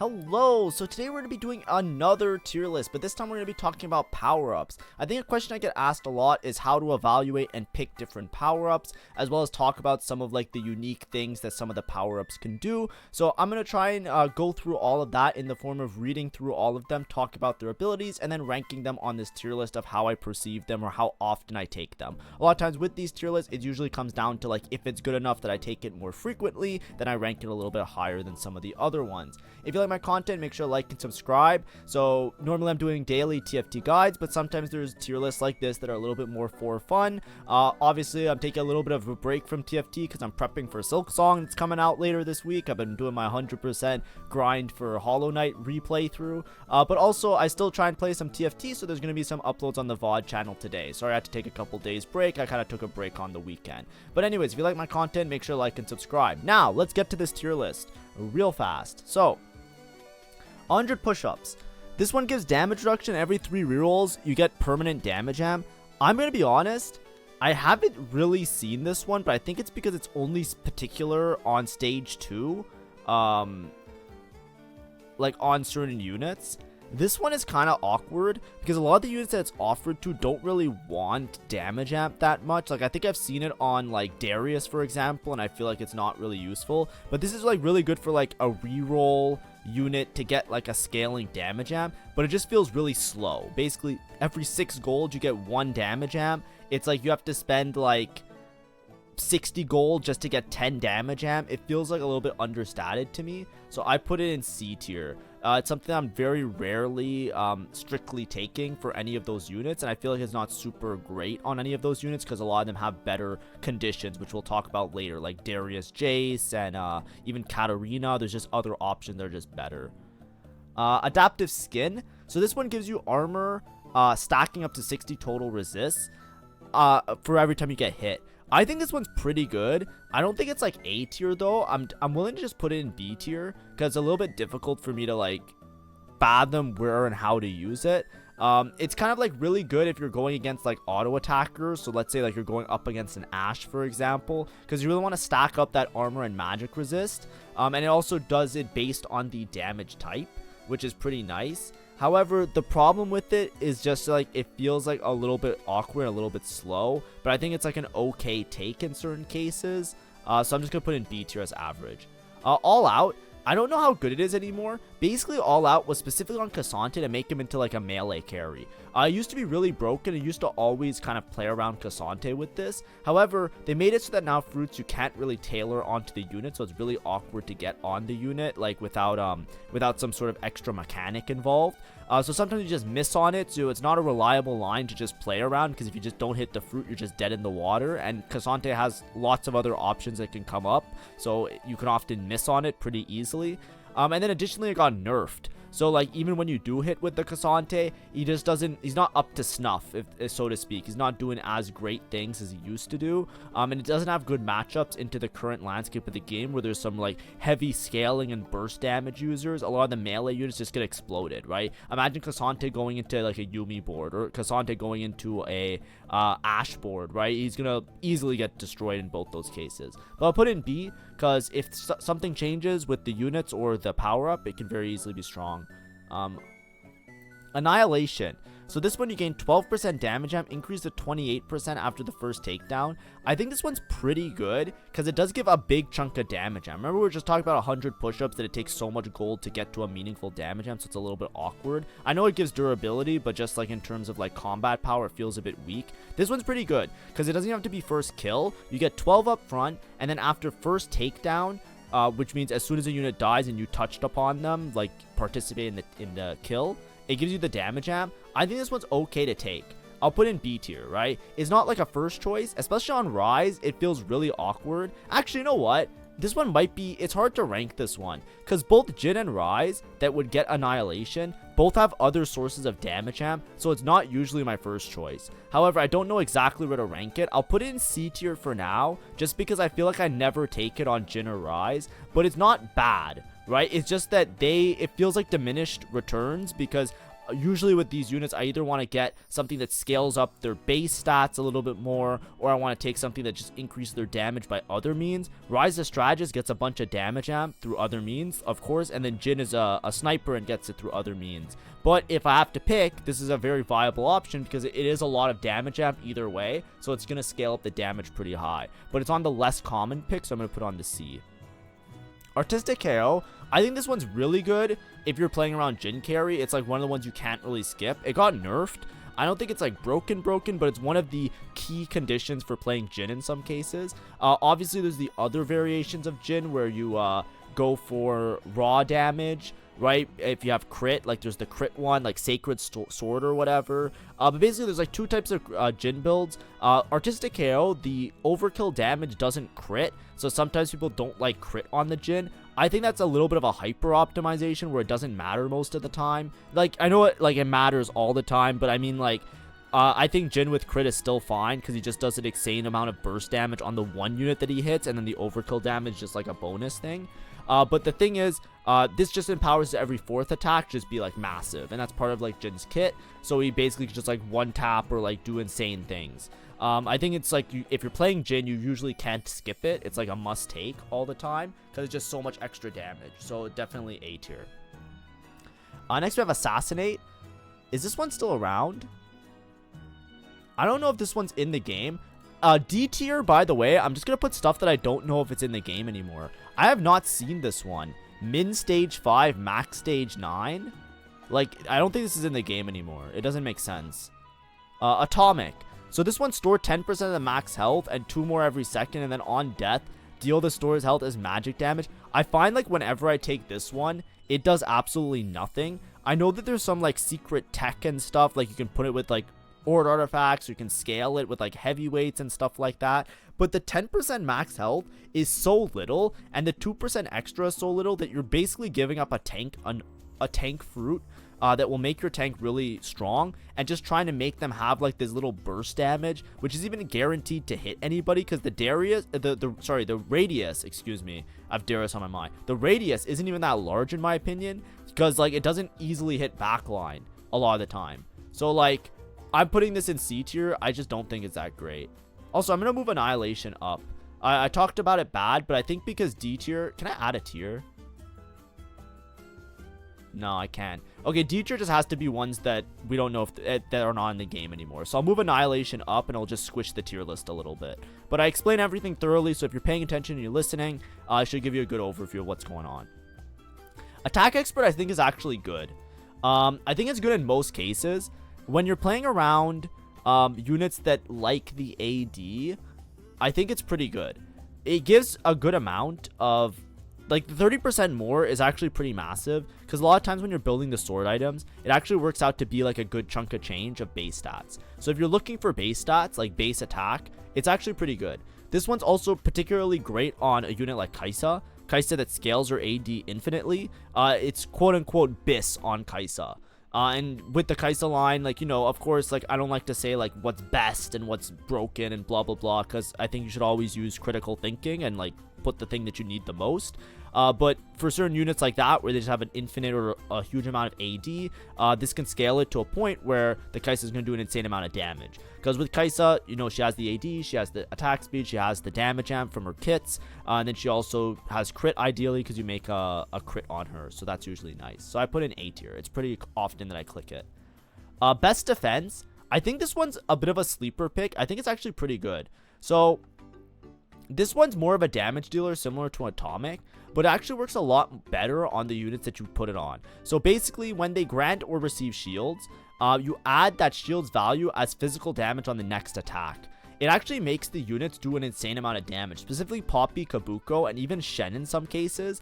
Hello, so today we're going to be doing another tier list, but this time we're going to be talking about power-ups. I think a question I get asked a lot is how to evaluate and pick different power-ups, as well as talk about some of like the unique things that some of the power-ups can do. So I'm going to try and go through all of that in the form of reading through all of them, talk about their abilities, and then ranking them on this tier list of how I perceive them or how often I take them. A lot of times with these tier lists, it usually comes down to like if it's good enough that I take it more frequently, then I rank it a little bit higher than some of the other ones. If you like my content, make sure to like and subscribe. So normally I'm doing daily TFT guides, but sometimes there's tier lists like this that are a little bit more for fun. Obviously I'm taking a little bit of a break from TFT because I'm prepping for Silk Song. It's coming out later this week. I've been doing my 100% grind for Hollow Knight replay through, but also I still try and play some TFT, so there's going to be some uploads on the VOD channel today. Sorry I had to take a couple days break. I kind of took a break on the weekend. But anyways, if you like my content, make sure to like and subscribe. Now let's get to this tier list real fast. So 100 push-ups. This one gives damage reduction every 3 rerolls. You get permanent damage amp. I'm going to be honest, I haven't really seen this one, but I think it's because it's only particular on stage 2. Like on certain units. This one is kind of awkward because a lot of the units that it's offered to don't really want damage amp that much. Like I think I've seen it on like Darius, for example, and I feel like it's not really useful. But this is like really good for like a reroll unit to get like a scaling damage amp, but it just feels really slow. Basically every 6 gold you get 1 damage amp. It's like you have to spend like 60 gold just to get 10 damage amp. It feels like a little bit understated to me, so I put it in C tier. It's something I'm very rarely strictly taking for any of those units, and I feel like it's not super great on any of those units because a lot of them have better conditions, which we'll talk about later, like Darius Jace and even Katarina. There's just other options that are just better. Adaptive skin. So this one gives you armor stacking up to 60 total resists for every time you get hit. I think this one's pretty good. I don't think it's like A tier though. I'm willing to just put it in B tier because it's a little bit difficult for me to like fathom where and how to use it. It's kind of like really good if you're going against like auto attackers. So let's say like you're going up against an Ashe, for example, because you really want to stack up that armor and magic resist. And it also does it based on the damage type, which is pretty nice. However, the problem with it is just like it feels like a little bit awkward, a little bit slow, but I think it's like an okay take in certain cases. So I'm just gonna put in B tier as average. All Out, I don't know how good it is anymore. Basically, All Out was specifically on Cassante to make him into like a melee carry. It used to be really broken. It used to always kind of play around Cassante with this. However, they made it so that now fruits you can't really tailor onto the unit, so it's really awkward to get on the unit like without some sort of extra mechanic involved. So sometimes you just miss on it, so it's not a reliable line to just play around, because if you just don't hit the fruit, you're just dead in the water, and Cassante has lots of other options that can come up, so you can often miss on it pretty easily. And then additionally it got nerfed. So like even when you do hit with the Cassante, he's not up to snuff, if so to speak. He's not doing as great things as he used to do. And it doesn't have good matchups into the current landscape of the game where there's some like heavy scaling and burst damage users. A lot of the melee units just get exploded, right? Imagine Cassante going into like a Yuumi board, or Cassante going into a Ashe board, right? He's gonna easily get destroyed in both those cases. But I'll put it in B because if something changes with the units or the power up, it can very easily be strong. Annihilation. So this one you gain 12% damage amp, increase to 28% after the first takedown. I think this one's pretty good because it does give a big chunk of damage amp. Remember we were just talking about 100 push-ups, that it takes so much gold to get to a meaningful damage amp, so it's a little bit awkward. I know it gives durability, but just like in terms of like combat power, it feels a bit weak. This one's pretty good because it doesn't have to be first kill. You get 12 up front, and then after first takedown, which means as soon as a unit dies and you touched upon them, like participate in the kill, it gives you the damage amp. I think this one's okay to take. I'll put in B tier, right? It's not like a first choice, especially on Rise. It feels really awkward. Actually, you know what? This one might be, it's hard to rank this one because both Jhin and Rise that would get Annihilation both have other sources of damage amp, so it's not usually my first choice. However, I don't know exactly where to rank it. I'll put it in C tier for now just because I feel like I never take it on Jhin or Rise, but it's not bad, right? It's just that it feels like diminished returns because usually with these units, I either want to get something that scales up their base stats a little bit more, or I want to take something that just increases their damage by other means. Rise the Strategist gets a bunch of damage amp through other means, of course, and then Jin is a sniper and gets it through other means. But if I have to pick, this is a very viable option because it is a lot of damage amp either way, so it's going to scale up the damage pretty high. But it's on the less common pick, so I'm going to put on the C. Artistic KO, I think this one's really good if you're playing around Jin carry. It's like one of the ones you can't really skip. It got nerfed. I don't think it's like broken, but it's one of the key conditions for playing Jin in some cases. Obviously, there's the other variations of Jin where you go for raw damage, right? If you have crit, like there's the crit one, like Sacred Sword or whatever. But basically, there's like two types of Jin builds. Artistic KO, the overkill damage doesn't crit, so sometimes people don't like crit on the Jin. I think that's a little bit of a hyper optimization where it doesn't matter most of the time. Like, I know it matters all the time, but I mean, like, I think Jin with crit is still fine because he just does an insane amount of burst damage on the one unit that he hits, and then the overkill damage is just like a bonus thing. But the thing is, this just empowers every fourth attack just be like massive, and that's part of like Jin's kit, so he basically just like one tap or like do insane things. I think it's like if you're playing Jin, you usually can't skip it. It's like a must take all the time because it's just so much extra damage, so definitely A tier. Next we have Assassinate. Is this one still around? I don't know if this one's in the game. D tier, by the way, I'm just gonna put stuff that I don't know if it's in the game anymore. I have not seen this one. Min stage 5, max stage 9. Like, I don't think this is in the game anymore. It doesn't make sense. Atomic. So this one stored 10% of the max health and 2 more every second, and then on death, deal the store's health as magic damage. I find like whenever I take this one, it does absolutely nothing. I know that there's some like secret tech and stuff, like you can put it with like Horde artifacts, or you can scale it with like heavyweights and stuff like that, but the 10% max health is so little, and the 2% extra is so little that you're basically giving up a tank fruit that will make your tank really strong, and just trying to make them have like this little burst damage, which is even guaranteed to hit anybody because the radius, excuse me, I have Darius on my mind. The radius isn't even that large in my opinion, because like it doesn't easily hit backline a lot of the time. So like, I'm putting this in C tier. I just don't think it's that great. Also, I'm going to move Annihilation up. I talked about it bad, but I think because D tier... Can I add a tier? No, I can't. Okay, D tier just has to be ones that we don't know if that are not in the game anymore. So I'll move Annihilation up, and it'll just squish the tier list a little bit. But I explain everything thoroughly, so if you're paying attention and you're listening, I should give you a good overview of what's going on. Attack Expert, I think, is actually good. I think it's good in most cases. When you're playing around units that like the AD, I think it's pretty good. It gives a good amount of, like, the 30% more is actually pretty massive, because a lot of times when you're building the sword items, it actually works out to be like a good chunk of change of base stats. So if you're looking for base stats, like base attack, it's actually pretty good. This one's also particularly great on a unit like Kai'Sa that scales her AD infinitely. It's quote-unquote BIS on Kai'Sa. And with the Kai'Sa line, like, you know, of course, like, I don't like to say, like, what's best and what's broken and blah, blah, blah, because I think you should always use critical thinking and, like, put the thing that you need the most. But for certain units like that, where they just have an infinite or a huge amount of AD, this can scale it to a point where the Kai'Sa is going to do an insane amount of damage. Because with Kai'Sa, you know, she has the AD, she has the attack speed, she has the damage amp from her kits, and then she also has crit, ideally, because you make a crit on her, so that's usually nice. So I put in A tier. It's pretty often that I click it. Best defense, I think this one's a bit of a sleeper pick. I think it's actually pretty good. So this one's more of a damage dealer, similar to Atomic, but it actually works a lot better on the units that you put it on. So basically, when they grant or receive shields, you add that shield's value as physical damage on the next attack. It actually makes the units do an insane amount of damage, specifically Poppy, Kabuko, and even Shen in some cases.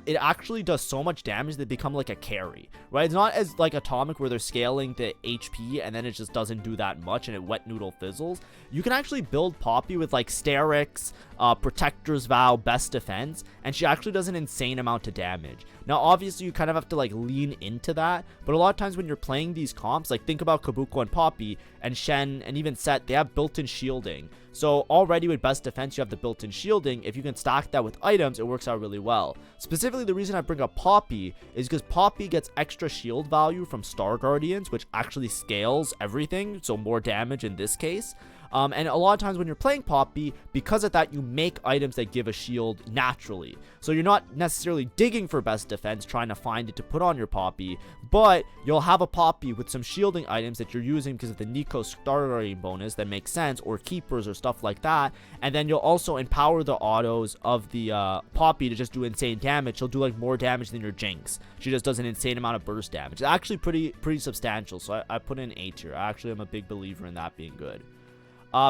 It actually does so much damage that they become like a carry, right? It's not as like Atomic where they're scaling the HP and then it just doesn't do that much and it wet noodle fizzles. You can actually build Poppy with like Sterix, Protector's Vow, Best Defense, and she actually does an insane amount of damage. Now, obviously, you kind of have to like lean into that, but a lot of times when you're playing these comps, like think about Kabuko and Poppy and Shen and even Set, they have built-in shielding. So already with best defense, you have the built-in shielding. If you can stack that with items, it works out really well. Specifically, the reason I bring up Poppy is because Poppy gets extra shield value from Star Guardians, which actually scales everything, so more damage in this case. And a lot of times when you're playing Poppy, because of that, you make items that give a shield naturally. So you're not necessarily digging for best defense, trying to find it to put on your Poppy, but you'll have a Poppy with some shielding items that you're using because of the Nico Star Guardian bonus that makes sense, or keepers or stuff like that. And then you'll also empower the autos of the Poppy to just do insane damage. She'll do like more damage than your Jinx. She just does an insane amount of burst damage. It's actually pretty substantial, so I put in A tier. I actually am a big believer in that being good.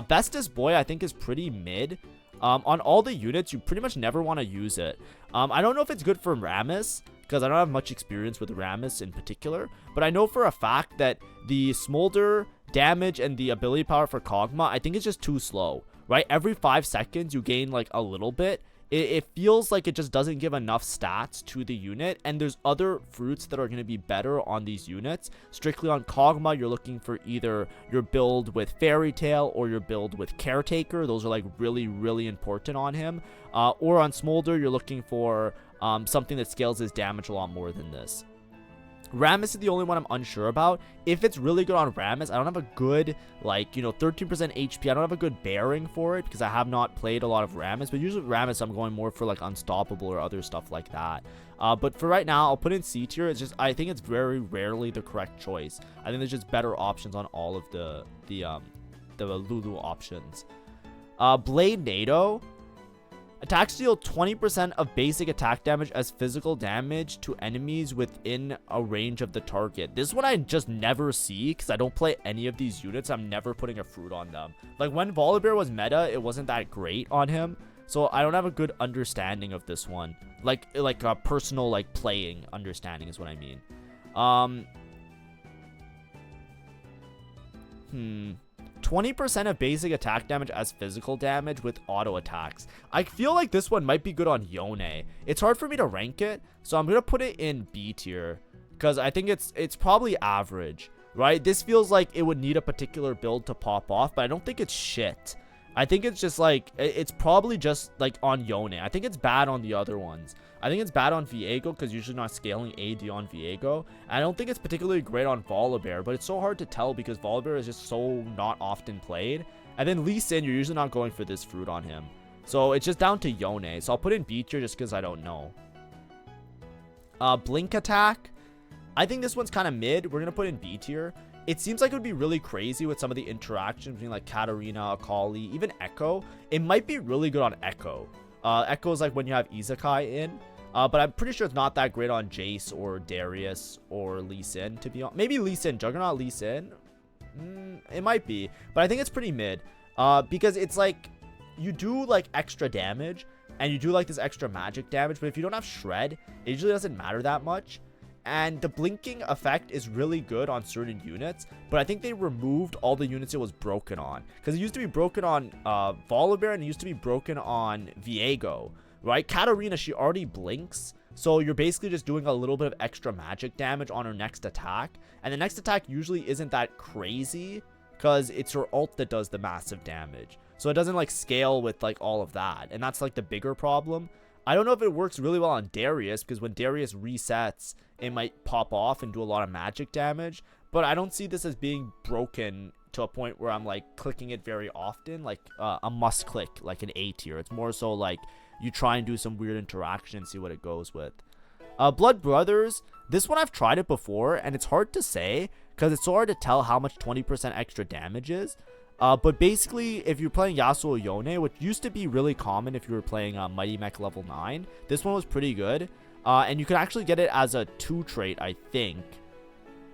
Bestest Boy, I think, is pretty mid. On all the units, you pretty much never want to use it. I don't know if it's good for Rammus, because I don't have much experience with Rammus in particular, but I know for a fact that the Smolder damage and the ability power for Kog'Maw, I think it's just too slow, right? Every 5 seconds, you gain like a little bit. It feels like it just doesn't give enough stats to the unit, and there's other fruits that are going to be better on these units. Strictly on Kog'Maw, you're looking for either your build with Fairy Tail or your build with Caretaker. Those are like really important on him. Or on Smolder, you're looking for something that scales his damage a lot more than this. Rammus is the only one I'm unsure about. If it's really good on Rammus, I don't have a good, like, 13% HP. I don't have a good bearing for it because I have not played a lot of Rammus. But usually Rammus, I'm going more for, like, Unstoppable or other stuff like that. But for right now, I'll put in C tier. It's just, I think it's very rarely the correct choice. I think there's just better options on all of the Lulu options. Blade NATO. Attacks deal 20% of basic attack damage as physical damage to enemies within a range of the target. This one I just never see because I don't play any of these units. I'm never putting a fruit on them. Like when Volibear was meta, it wasn't that great on him. So I don't have a good understanding of this one. Like a personal like playing understanding is what I mean. 20% of basic attack damage as physical damage with auto attacks. I feel like this one might be good on Yone. It's hard for me to rank it, so I'm gonna put it in B tier because I think it's probably average, right? This feels like it would need a particular build to pop off, but I don't think it's shit. I think it's just like, it's probably just like on Yone. I think it's bad on the other ones. I think it's bad on Viego because usually not scaling AD on Viego. I don't think it's particularly great on Volibear, but it's so hard to tell because Volibear is just so not often played. And then Lee Sin, you're usually not going for this fruit on him. So it's just down to Yone. So I'll put in B tier just because I don't know. Blink attack. I think this one's kind of mid. We're going to put in B tier. It seems like it would be really crazy with some of the interactions between like Katarina, Akali, even Echo. It might be really good on Echo. Echo is like when you have Izakai in. But I'm pretty sure it's not that great on Jace or Darius or Lee Sin, to be honest. Maybe Lee Sin. Juggernaut Lee Sin? It might be. But I think it's pretty mid. Because it's like, you do like extra damage. And you do like this extra magic damage. But if you don't have Shred, it usually doesn't matter that much. And the blinking effect is really good on certain units, but I think they removed all the units it was broken on. Because it used to be broken on Volibear and it used to be broken on Viego, right? Katarina, she already blinks, so you're basically just doing a little bit of extra magic damage on her next attack. And the next attack usually isn't that crazy because it's her ult that does the massive damage. So it doesn't like scale with like all of that, and that's like the bigger problem. I don't know if it works really well on Darius, because when Darius resets, it might pop off and do a lot of magic damage. But I don't see this as being broken to a point where I'm like clicking it very often, like a must click, like an A tier. It's more so like you try and do some weird interaction and see what it goes with. Blood Brothers, this one I've tried it before, and it's hard to say because it's so hard to tell how much 20% extra damage is. But basically, if you're playing Yasuo Yone, which used to be really common if you were playing Mighty Mech level 9, this one was pretty good. And you can actually get it as a 2 trait, I think.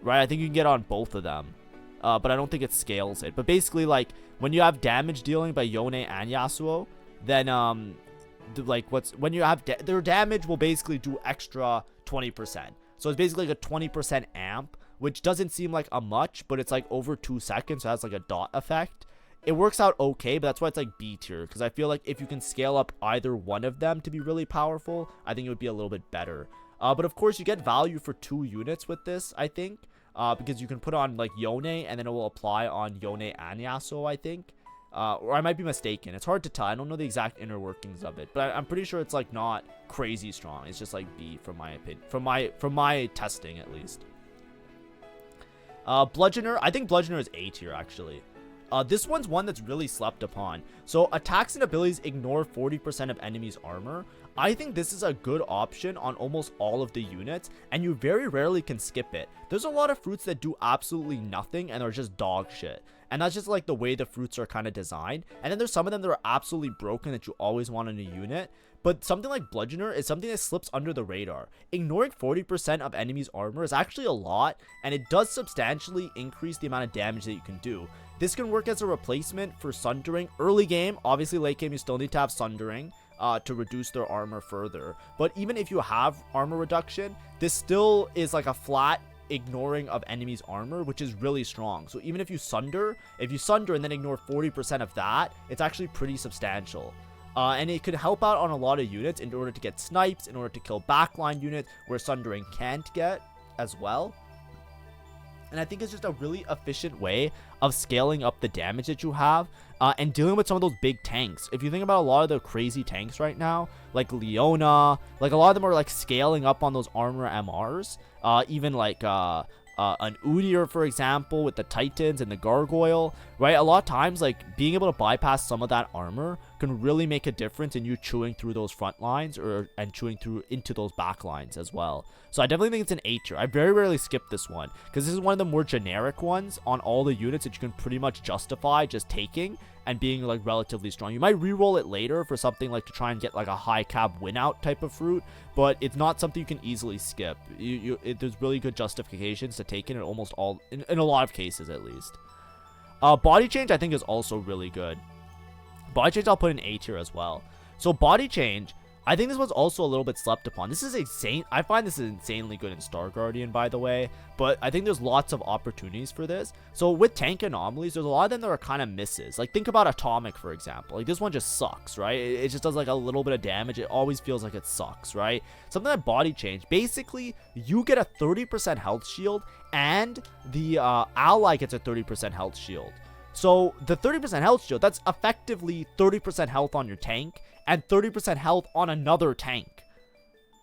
Right? I think you can get it on both of them. But I don't think it scales it. But basically, like, when you have damage dealing by Yone and Yasuo, then, when you have, their damage will basically do extra 20%. So it's basically like a 20% amp, which doesn't seem like a much, but it's like over 2 seconds, so it has like a dot effect. It works out okay, but that's why it's like B tier, because I feel like if you can scale up either one of them to be really powerful, I think it would be a little bit better. But of course, you get value for 2 units with this, I think, because you can put on like Yone, and then it will apply on Yone and Yasuo, I think. Or I might be mistaken. It's hard to tell. I don't know the exact inner workings of it, but I'm pretty sure it's like not crazy strong. It's just like B from my opinion, from my testing at least. Bludgeoner, I think Bludgeoner is A tier actually. This one's one that's really slept upon. So attacks and abilities ignore 40% of enemies' armor. I think this is a good option on almost all of the units, and you very rarely can skip it. There's a lot of fruits that do absolutely nothing and are just dog shit. And that's just like the way the fruits are kind of designed. And then there's some of them that are absolutely broken that you always want in a unit. But something like Bludgeoner is something that slips under the radar. Ignoring 40% of enemies' armor is actually a lot, and it does substantially increase the amount of damage that you can do. This can work as a replacement for Sundering. Early game, obviously late game you still need to have Sundering to reduce their armor further. But even if you have armor reduction, this still is like a flat ignoring of enemies' armor, which is really strong. So even if you sunder and then ignore 40% of that, it's actually pretty substantial. And it could help out on a lot of units in order to get snipes, in order to kill backline units where Sundering can't get as well. And I think it's just a really efficient way of scaling up the damage that you have and dealing with some of those big tanks. If you think about a lot of the crazy tanks right now, like Leona, like a lot of them are like scaling up on those armor MRs. Even like an Udyr, for example, with the Titans and the Gargoyle, right? A lot of times, like, being able to bypass some of that armor can really make a difference in you chewing through those front lines and chewing through into those back lines as well. So I definitely think it's an A tier. I very rarely skip this one because this is one of the more generic ones on all the units that you can pretty much justify just taking and being like relatively strong. You might re-roll it later for something like to try and get like a high cap win out type of fruit, but it's not something you can easily skip. There's really good justifications to take it in almost all, in a lot of cases at least. Body change I think is also really good. Body change I'll put in A tier as well. So body change, I think this one's also a little bit slept upon. This is insane. I find this is insanely good in Star Guardian, by the way, but I think there's lots of opportunities for this. So with tank anomalies, there's a lot of them that are kind of misses. Like think about Atomic, for example. Like this one just sucks, right? It just does like a little bit of damage. It always feels like it sucks, right? Something like body change, basically you get a 30% health shield and the ally gets a 30% health shield. So the 30% health shield, that's effectively 30% health on your tank and 30% health on another tank.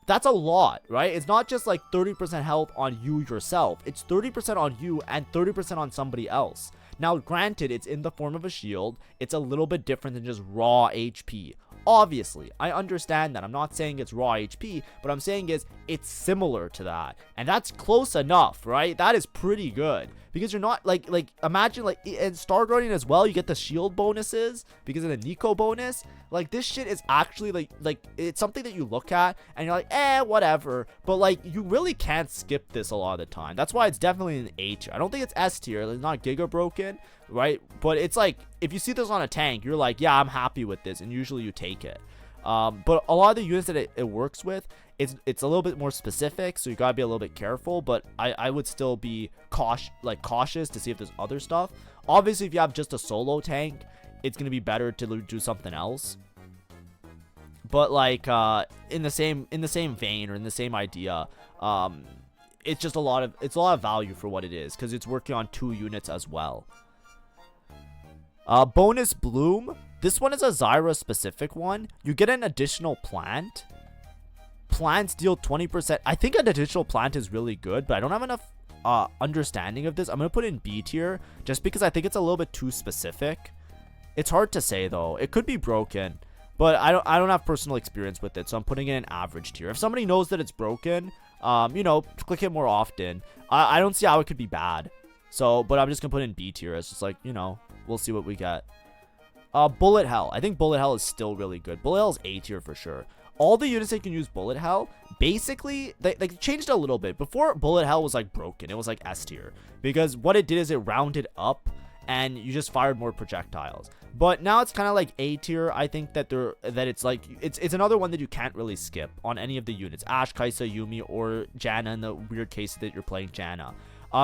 That's a lot, right? It's not just like 30% health on you yourself. It's 30% on you and 30% on somebody else. Now, granted, it's in the form of a shield. It's a little bit different than just raw HP. Obviously, I understand that. I'm not saying it's raw HP, but I'm saying is it's similar to that. And that's close enough, right? That is pretty good. Because you're not like imagine like in Star Guardian as well, you get the shield bonuses because of the Nico bonus. Like this shit is actually like it's something that you look at and you're like, whatever. But like you really can't skip this a lot of the time. That's why it's definitely an A tier. I don't think it's S tier. It's not giga broken, right? But it's like if you see this on a tank, you're like, yeah, I'm happy with this, and usually you take it. But a lot of the units that it works with, it's a little bit more specific, so you gotta be a little bit careful. But I would still be cautious to see if there's other stuff. Obviously, if you have just a solo tank, it's gonna be better to do something else. But like in the same vein or in the same idea, it's just a lot of value for what it is because it's working on 2 units as well. Bonus Bloom. This one is a Zyra specific one. You get an additional plant. Plants deal 20%. I think an additional plant is really good, but I don't have enough understanding of this. I'm going to put it in B tier just because I think it's a little bit too specific. It's hard to say though. It could be broken, but I don't have personal experience with it, so I'm putting it in average tier. If somebody knows that it's broken, you know, click it more often. I don't see how it could be bad. So, but I'm just going to put it in B tier. It's just like, you know, we'll see what we get. Bullet Hell. I think Bullet Hell is still really good. Bullet Hell is A tier for sure. All the units that can use Bullet Hell, basically, they changed a little bit. Before, Bullet Hell was like broken. It was like S tier. Because what it did is it rounded up and you just fired more projectiles. But now it's kind of like A tier. I think that it's like it's another one that you can't really skip on any of the units. Ashe, Kai'Sa, Yuumi, or Janna in the weird case that you're playing Janna.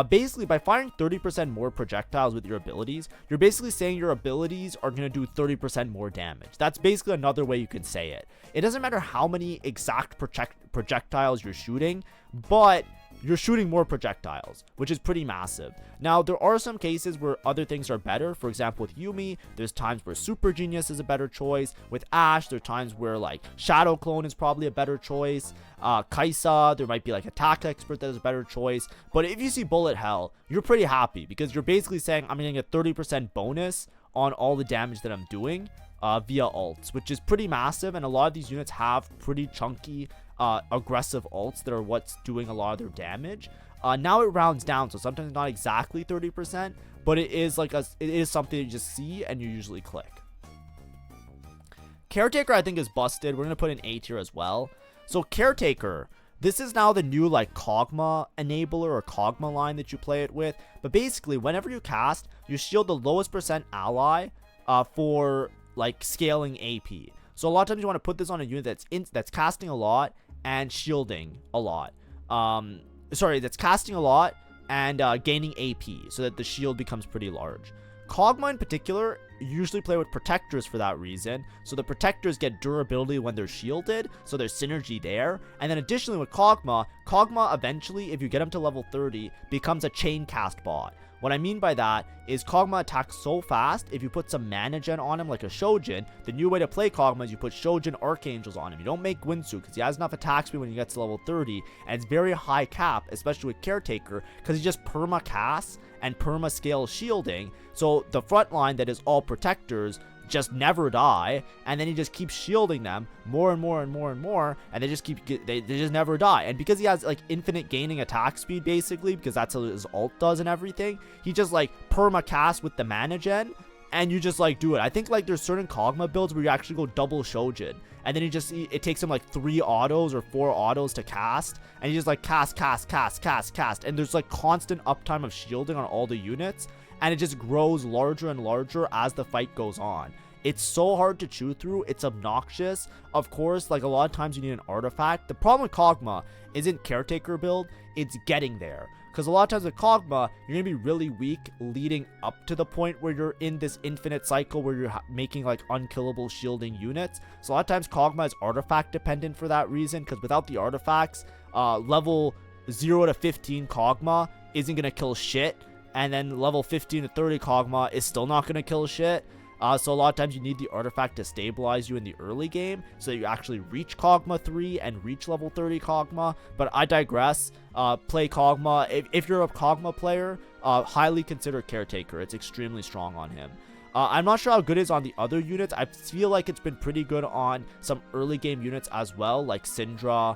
Basically, by firing 30% more projectiles with your abilities, you're basically saying your abilities are going to do 30% more damage. That's basically another way you can say it. It doesn't matter how many exact projectiles you're shooting, but you're shooting more projectiles, which is pretty massive. Now, there are some cases where other things are better. For example, with Yumi, there's times where Super Genius is a better choice. With Ashe, there are times where like Shadow Clone is probably a better choice. Kaisa, there might be like Attack Expert that is a better choice. But if you see Bullet Hell, you're pretty happy because you're basically saying I'm getting a 30% bonus on all the damage that I'm doing via ults, which is pretty massive. And a lot of these units have pretty chunky aggressive ults that are what's doing a lot of their damage. Now it rounds down, so sometimes not exactly 30%, but it is like it is something you just see and you usually click. Caretaker, I think, is busted. We're gonna put an A tier as well. So Caretaker, this is now the new like Kog'Maw enabler or Kog'Maw line that you play it with. But basically, whenever you cast, you shield the lowest percent ally for like scaling AP. So a lot of times you want to put this on a unit that's casting a lot and shielding a lot. That's casting a lot and gaining AP so that the shield becomes pretty large. Kog'Maw in particular usually play with protectors for that reason, so the protectors get durability when they're shielded, so there's synergy there. And then additionally with Kog'Maw eventually, if you get him to level 30, becomes a chain cast bot. What I mean by that is Kog'Maw attacks so fast, if you put some mana gen on him like a Shojin, the new way to play Kog'Maw is you put Shojin Archangels on him. You don't make Gwinsu because he has enough attack speed when he gets to level 30, and it's very high cap, especially with Caretaker, because he just perma casts and perma scale shielding. So the front line that is all protectors just never die, and then he just keeps shielding them more and more and more and more, and they just never die. And because he has like infinite gaining attack speed basically, because that's how his ult does and everything, he just like perma cast with the mana gen, and you just like do it. I think like there's certain Kog'Maw builds where you actually go double Shojin, and then it takes him like 3 autos or 4 autos to cast, and you just like cast, and there's like constant uptime of shielding on all the units, and it just grows larger and larger as the fight goes on. It's so hard to chew through. It's obnoxious. Of course, like a lot of times you need an artifact. The problem with Kog'Maw isn't Caretaker build, it's getting there. Because a lot of times with Kog'Maw, you're going to be really weak leading up to the point where you're in this infinite cycle where you're making like unkillable shielding units. So a lot of times Kog'Maw is artifact dependent for that reason, because without the artifacts, level 0 to 15 Kog'Maw isn't going to kill shit. And then level 15 to 30 Kog'Maw is still not going to kill shit. So a lot of times you need the artifact to stabilize you in the early game so that you actually reach Kog'Maw 3 and reach level 30 Kog'Maw. But I digress. Play Kog'Maw. If you're a Kog'Maw player, highly consider Caretaker. It's extremely strong on him. I'm not sure how good it is on the other units. I feel like it's been pretty good on some early game units as well, like Syndra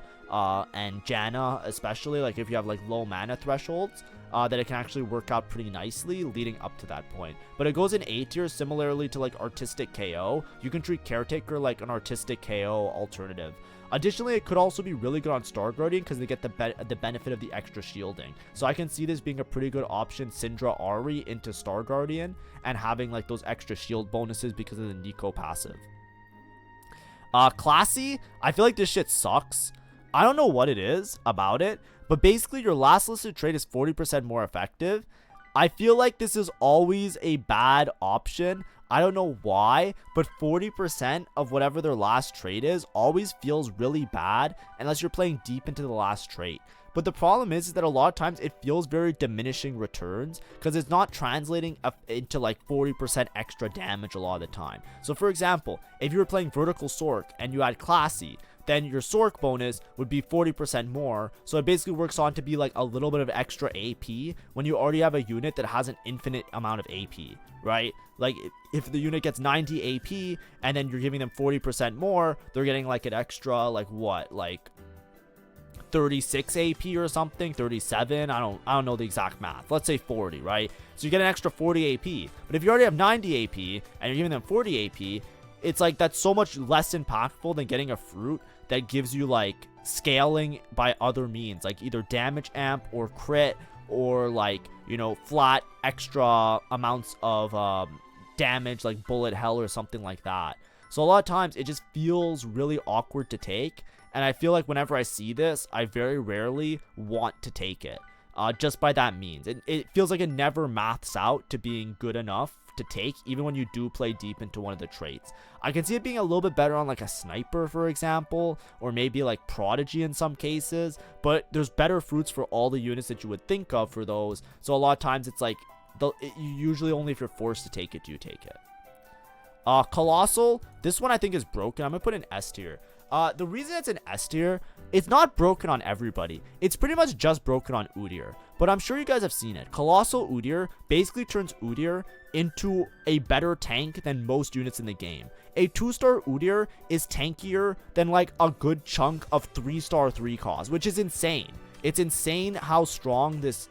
and Janna, especially like if you have like low mana thresholds. That it can actually work out pretty nicely leading up to that point. But it goes in A tier similarly to like Artistic KO. You can treat Caretaker like an Artistic KO alternative. Additionally, it could also be really good on Star Guardian because they get the benefit of the extra shielding. So I can see this being a pretty good option, Syndra Ahri into Star Guardian, and having like those extra shield bonuses because of the Nico passive. Classy, I feel like this shit sucks. I don't know what it is about it, but basically your last listed trait is 40% more effective. I feel like this is always a bad option. I don't know why, but 40% of whatever their last trait is always feels really bad unless you're playing deep into the last trait. But the problem is that a lot of times it feels very diminishing returns because it's not translating into like 40% extra damage a lot of the time. So for example, if you were playing Vertical Sork and you had Classy, then your Sork bonus would be 40% more. So it basically works on to be like a little bit of extra AP when you already have a unit that has an infinite amount of AP, right? Like if the unit gets 90 AP and then you're giving them 40% more, they're getting like an extra like what? Like 36 AP or something, 37. I don't know the exact math. Let's say 40, right? So you get an extra 40 AP. But if you already have 90 AP and you're giving them 40 AP, it's like that's so much less impactful than getting a fruit that gives you like scaling by other means, like either damage amp or crit or like, you know, flat extra amounts of damage like bullet hell or something like that. So a lot of times it just feels really awkward to take, and I feel like whenever I see this, I very rarely want to take it just by that means. It feels like it never maths out to being good enough to take, even when you do play deep into one of the traits. I can see it being a little bit better on like a sniper, for example, or maybe like prodigy in some cases, but there's better fruits for all the units that you would think of for those. So a lot of times it's like, usually only if you're forced to take it, do you take it. Colossal, this one I think is broken. I'm gonna put an S tier. The reason it's an S tier, it's not broken on everybody. It's pretty much just broken on Udyr. But I'm sure you guys have seen it. Colossal Udyr basically turns Udyr into a better tank than most units in the game. A 2-star Udyr is tankier than like a good chunk of 3-star 3 cost, which is insane. It's insane how strong this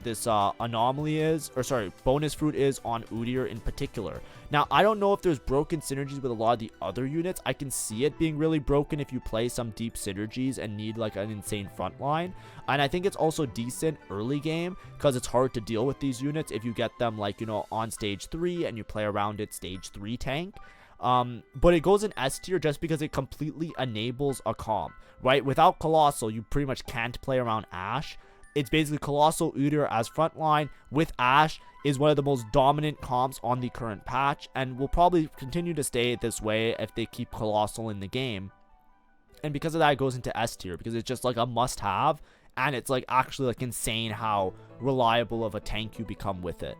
anomaly is, or sorry, bonus fruit is on Udyr in particular. Now, I don't know if there's broken synergies with a lot of the other units. I can see it being really broken if you play some deep synergies and need like an insane front line. And I think it's also decent early game because it's hard to deal with these units if you get them like, you know, on stage 3 and you play around it stage 3 tank. But it goes in S tier just because it completely enables a comp, right? Without Colossal, you pretty much can't play around Ashe. It's basically Colossal Udyr as frontline with Ashe is one of the most dominant comps on the current patch, and will probably continue to stay this way if they keep Colossal in the game. And because of that, it goes into S tier because it's just like a must-have, and it's like actually like insane how reliable of a tank you become with it.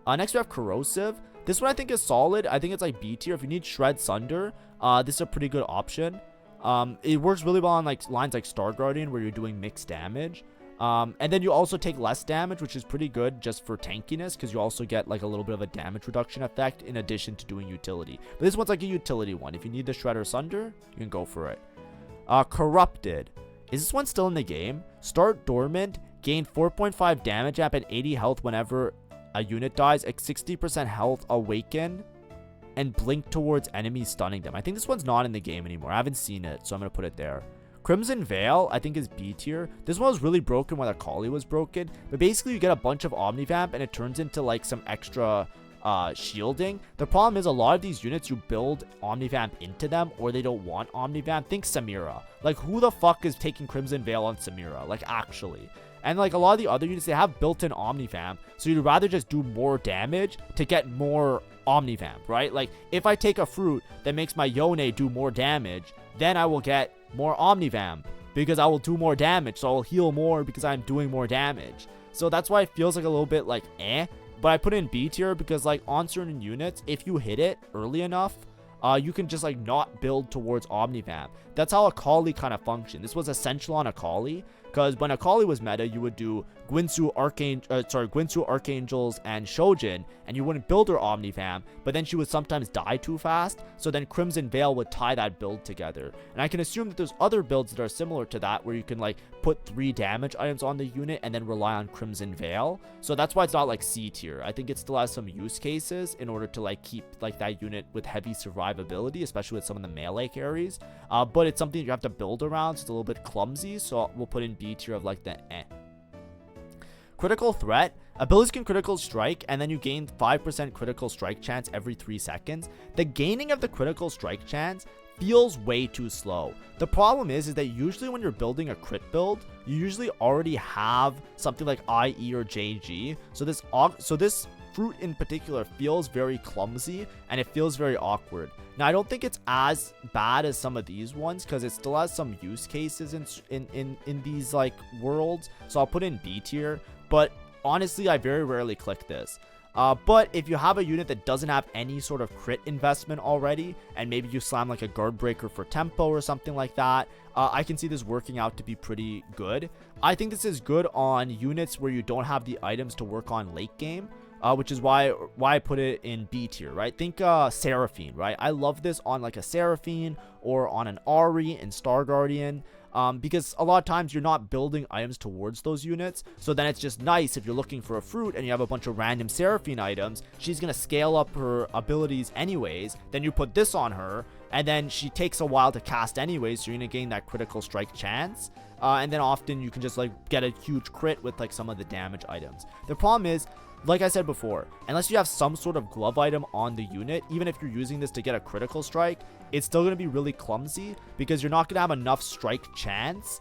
Next we have Corrosive. This one I think is solid. I think it's like B tier. If you need Shred Sunder, this is a pretty good option. It works really well on like lines like Star Guardian where you're doing mixed damage. And then you also take less damage, which is pretty good just for tankiness because you also get like a little bit of a damage reduction effect in addition to doing utility. But this one's like a utility one. If you need the Shredder Sunder, you can go for it. Corrupted. Is this one still in the game? Start Dormant, gain 4.5 damage up and 80 health whenever a unit dies, at 60% health, awaken, and blink towards enemies stunning them. I think this one's not in the game anymore. I haven't seen it, so I'm going to put it there. Crimson Veil, I think is B tier. This one was really broken when Akali was broken, but basically you get a bunch of Omnivamp and it turns into like some extra shielding. The problem is a lot of these units, you build Omnivamp into them or they don't want Omnivamp. Think Samira. Like, who the fuck is taking Crimson Veil on Samira? Like, actually. And like a lot of the other units, they have built-in Omnivamp, so you'd rather just do more damage to get more Omnivamp, right? Like, if I take a fruit that makes my Yone do more damage, then I will get more Omnivamp, because I will do more damage, so I'll heal more because I'm doing more damage. So that's why it feels like a little bit like, but I put it in B tier because like on certain units, if you hit it early enough, you can just like not build towards Omnivamp. That's how Akali kind of functioned. This was essential on Akali, because when Akali was meta, you would do Gwynsu Archangels and Shojin, and you wouldn't build her Omnivamp, but then she would sometimes die too fast, so then Crimson Veil would tie that build together. And I can assume that there's other builds that are similar to that, where you can like put 3 damage items on the unit and then rely on Crimson Veil. So that's why it's not like C tier. I think it still has some use cases in order to like keep like that unit with heavy survivability, especially with some of the melee carries. But it's something you have to build around, so it's a little bit clumsy, so we'll put in B tier of like the Critical Threat. Abilities can critical strike, and then you gain 5% critical strike chance every 3 seconds. The gaining of the critical strike chance feels way too slow. The problem is that usually when you're building a crit build, you usually already have something like IE or JG. So this fruit in particular feels very clumsy and it feels very awkward. Now, I don't think it's as bad as some of these ones because it still has some use cases in these like worlds. So I'll put in B tier, but honestly, I very rarely click this. But if you have a unit that doesn't have any sort of crit investment already, and maybe you slam like a guard breaker for tempo or something like that, I can see this working out to be pretty good. I think this is good on units where you don't have the items to work on late game. Which is why I put it in B tier, right? Think Seraphine, right? I love this on like a Seraphine or on an Ahri in Star Guardian, because a lot of times you're not building items towards those units. So then it's just nice if you're looking for a fruit and you have a bunch of random Seraphine items. She's going to scale up her abilities anyways. Then you put this on her, and then she takes a while to cast anyways, so you're going to gain that critical strike chance. And then often you can just like get a huge crit with like some of the damage items. The problem is, like I said before, unless you have some sort of glove item on the unit, even if you're using this to get a critical strike, it's still going to be really clumsy because you're not going to have enough strike chance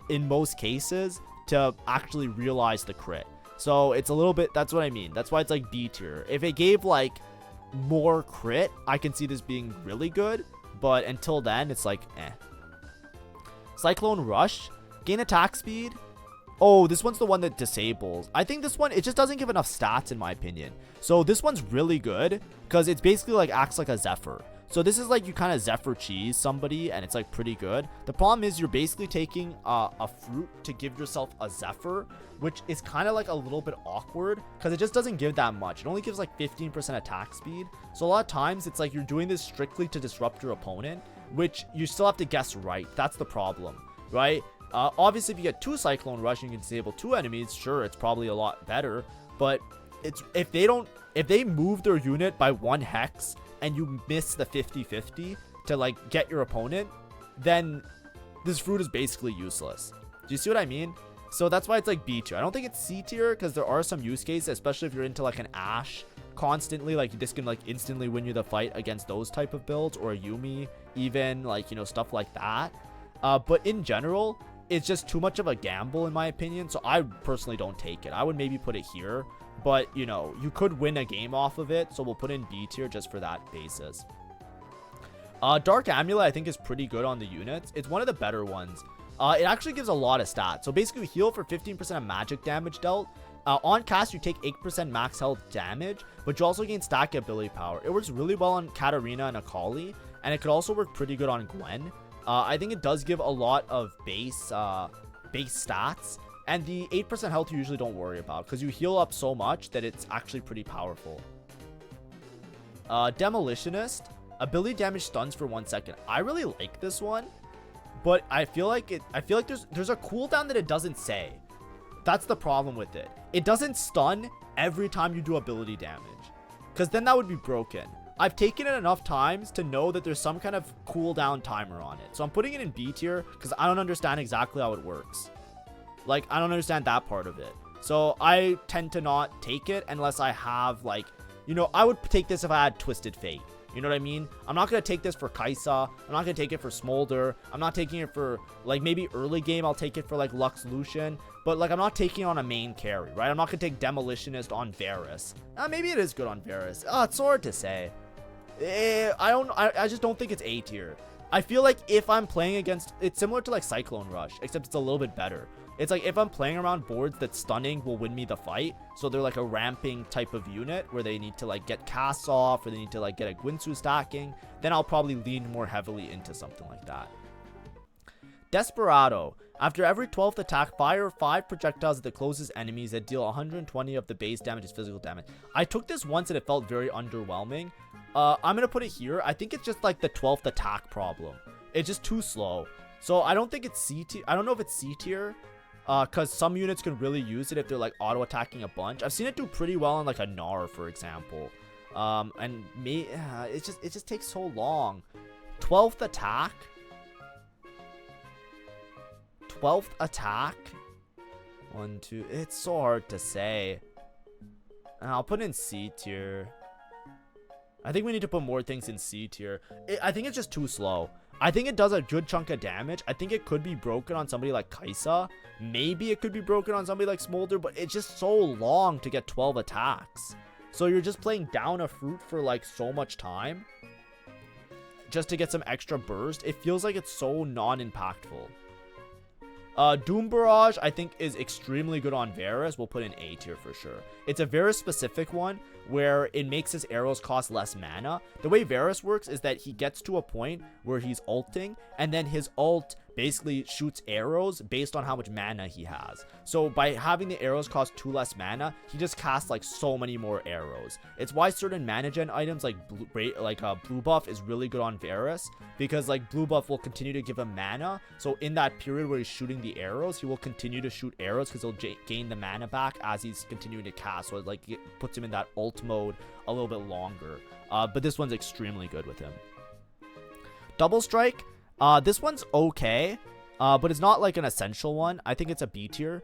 in most cases to actually realize the crit. So it's a little bit, that's what I mean. That's why it's like B tier. If it gave like more crit, I can see this being really good. But until then, it's like, eh. Cyclone Rush. Gain attack speed. Oh, this one's the one that disables. I think this one, it just doesn't give enough stats in my opinion. So this one's really good because it's basically like acts like a Zephyr. So this is like you kind of Zephyr cheese somebody and it's like pretty good. The problem is you're basically taking a fruit to give yourself a Zephyr, which is kind of like a little bit awkward because it just doesn't give that much. It only gives like 15% attack speed. So a lot of times it's like you're doing this strictly to disrupt your opponent, which you still have to guess right. That's the problem, right? Obviously, if you get 2 Cyclone Rush and you can disable 2 enemies, sure, it's probably a lot better. But it's if they move their unit by 1 hex and you miss the 50-50 to like get your opponent, then this fruit is basically useless. Do you see what I mean? So that's why it's like B tier. I don't think it's C tier because there are some use cases, especially if you're into like an Ashe constantly, like this can like instantly win you the fight against those type of builds, or a Yuumi, even like, you know, stuff like that. But in general, it's just too much of a gamble in my opinion, so I personally don't take it. I would maybe put it here, but you know, you could win a game off of it, so we'll put in B tier just for that basis. Dark Amulet I think is pretty good on the units. It's one of the better ones. It actually gives a lot of stats. So basically heal for 15% of magic damage dealt. On cast you take 8% max health damage, but you also gain stack ability power. It works really well on Katarina and Akali, and it could also work pretty good on Gwen. I think it does give a lot of base stats, and the 8% health you usually don't worry about because you heal up so much that it's actually pretty powerful. Demolitionist, ability damage stuns for 1 second. I really like this one, but I feel like there's a cooldown that it doesn't say. That's the problem with it. It doesn't stun every time you do ability damage, because then that would be broken. I've taken it enough times to know that there's some kind of cooldown timer on it. So I'm putting it in B tier because I don't understand exactly how it works. Like, I don't understand that part of it. So I tend to not take it unless I have, like, you know, I would take this if I had Twisted Fate. You know what I mean? I'm not going to take this for Kai'Sa. I'm not going to take it for Smolder. I'm not taking it for, like, maybe early game I'll take it for, like, Lux Lucian. But, like, I'm not taking it on a main carry, right? I'm not going to take Demolitionist on Varus. Maybe it is good on Varus. It's so hard to say. I just don't think it's A tier. I feel like if I'm playing against, it's similar to like Cyclone Rush, except it's a little bit better. It's like if I'm playing around boards that stunning will win me the fight, so they're like a ramping type of unit where they need to like get casts off, or they need to like get a Gwinsu stacking, then I'll probably lean more heavily into something like that. Desperado. After every 12th attack, fire 5 projectiles at the closest enemies that deal 120 of the base damage as physical damage. I took this once and it felt very underwhelming. I'm gonna put it here. I think it's just like the 12th attack problem. It's just too slow. So I don't think it's C tier. I don't know if it's C tier, because some units can really use it if they're like auto attacking a bunch. I've seen it do pretty well on like a Gnar, for example. And it just takes so long. 12th attack. 12th attack. 1, 2. It's so hard to say. I'll put it in C tier. I think we need to put more things in C tier. I think it's just too slow. I think it does a good chunk of damage. I think it could be broken on somebody like Kai'Sa. Maybe it could be broken on somebody like Smolder, but it's just so long to get 12 attacks. So you're just playing down a fruit for like so much time just to get some extra burst. It feels like it's so non-impactful. Doom Barrage, I think, is extremely good on Varus. We'll put in A tier for sure. It's a Varus specific one where it makes his arrows cost less mana. The way Varus works is that he gets to a point where he's ulting, and then his ult basically shoots arrows based on how much mana he has. So by having the arrows cost 2 less mana, he just casts like so many more arrows. It's why certain mana gen items like blue buff is really good on Varus, because like blue buff will continue to give him mana. So in that period where he's shooting the arrows, he will continue to shoot arrows because he'll gain the mana back as he's continuing to cast. So it puts him in that ult mode a little bit longer. But this one's extremely good with him. Double Strike. This one's okay, but it's not like an essential one. I think it's a B tier.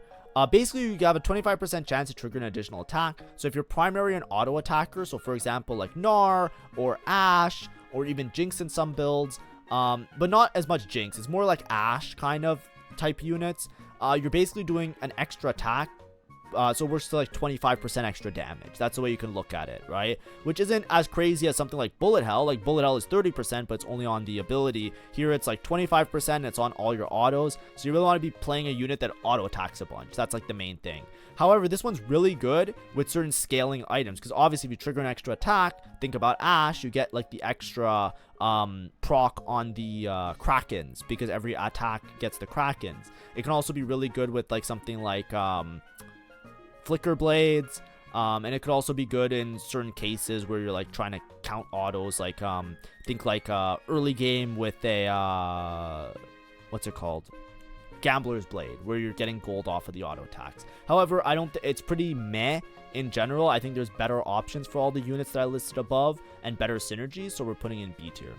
Basically, you have a 25% chance to trigger an additional attack. So if you're primary and auto attacker, so for example, like Gnar or Ashe or even Jinx in some builds, but not as much Jinx. It's more like Ashe kind of type units. You're basically doing an extra attack so we're still like 25% extra damage. That's the way you can look at it, right? Which isn't as crazy as something like bullet hell. Like bullet hell is 30%, but it's only on the ability. Here it's like 25%, and it's on all your autos. So you really want to be playing a unit that auto attacks a bunch. That's like the main thing. However, this one's really good with certain scaling items, because obviously if you trigger an extra attack, think about Ash, you get like the extra proc on the Krakens, because every attack gets the Krakens. It can also be really good with like something like Flicker Blades, and it could also be good in certain cases where you're like trying to count autos, like think like early game with a what's it called, Gambler's Blade, where you're getting gold off of the auto attacks. However, I don't it's pretty meh in general. I think there's better options for all the units that I listed above and better synergies, so we're putting in B tier.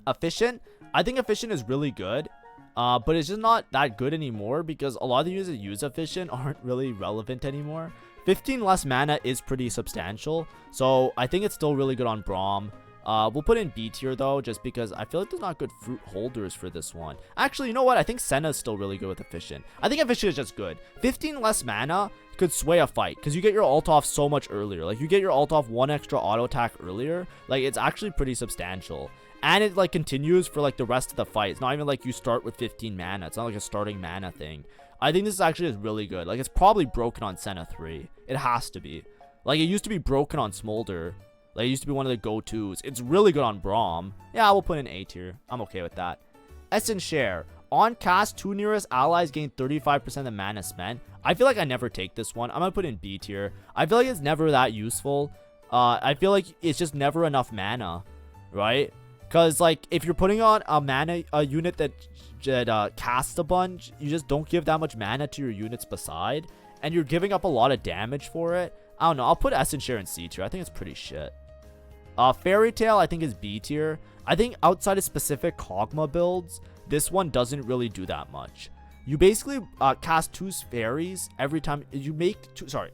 Efficient, I think efficient is really good, but it's just not that good anymore, because a lot of the units that use efficient aren't really relevant anymore. 15 less mana is pretty substantial, so I think it's still really good on Braum. We'll put in B tier though, just because I feel like there's not good fruit holders for this one. Actually, you know what? I think Senna's still really good with efficient. I think efficient is just good. 15 less mana could sway a fight, because you get your ult off so much earlier. Like, you get your ult off 1 extra auto attack earlier. Like, it's actually pretty substantial. And it like continues for like the rest of the fight. It's not even like you start with 15 mana. It's not like a starting mana thing. I think this is actually just really good. Like, it's probably broken on Senna 3. It has to be. Like, it used to be broken on Smolder. Like, it used to be one of the go-tos. It's really good on Braum. Yeah, we'll put in A tier. I'm okay with that. Essence Share. On cast, 2 nearest allies gain 35% of the mana spent. I feel like I never take this one. I'm going to put in B tier. I feel like it's never that useful. I feel like it's just never enough mana, right? Because, like, if you're putting on a unit that casts a bunch, you just don't give that much mana to your units beside. And you're giving up a lot of damage for it. I don't know. I'll put Essence Share in C tier. I think it's pretty shit. Fairy Tail, I think, is B tier. I think outside of specific Kog'Maw builds, this one doesn't really do that much. You basically cast 2 fairies every time you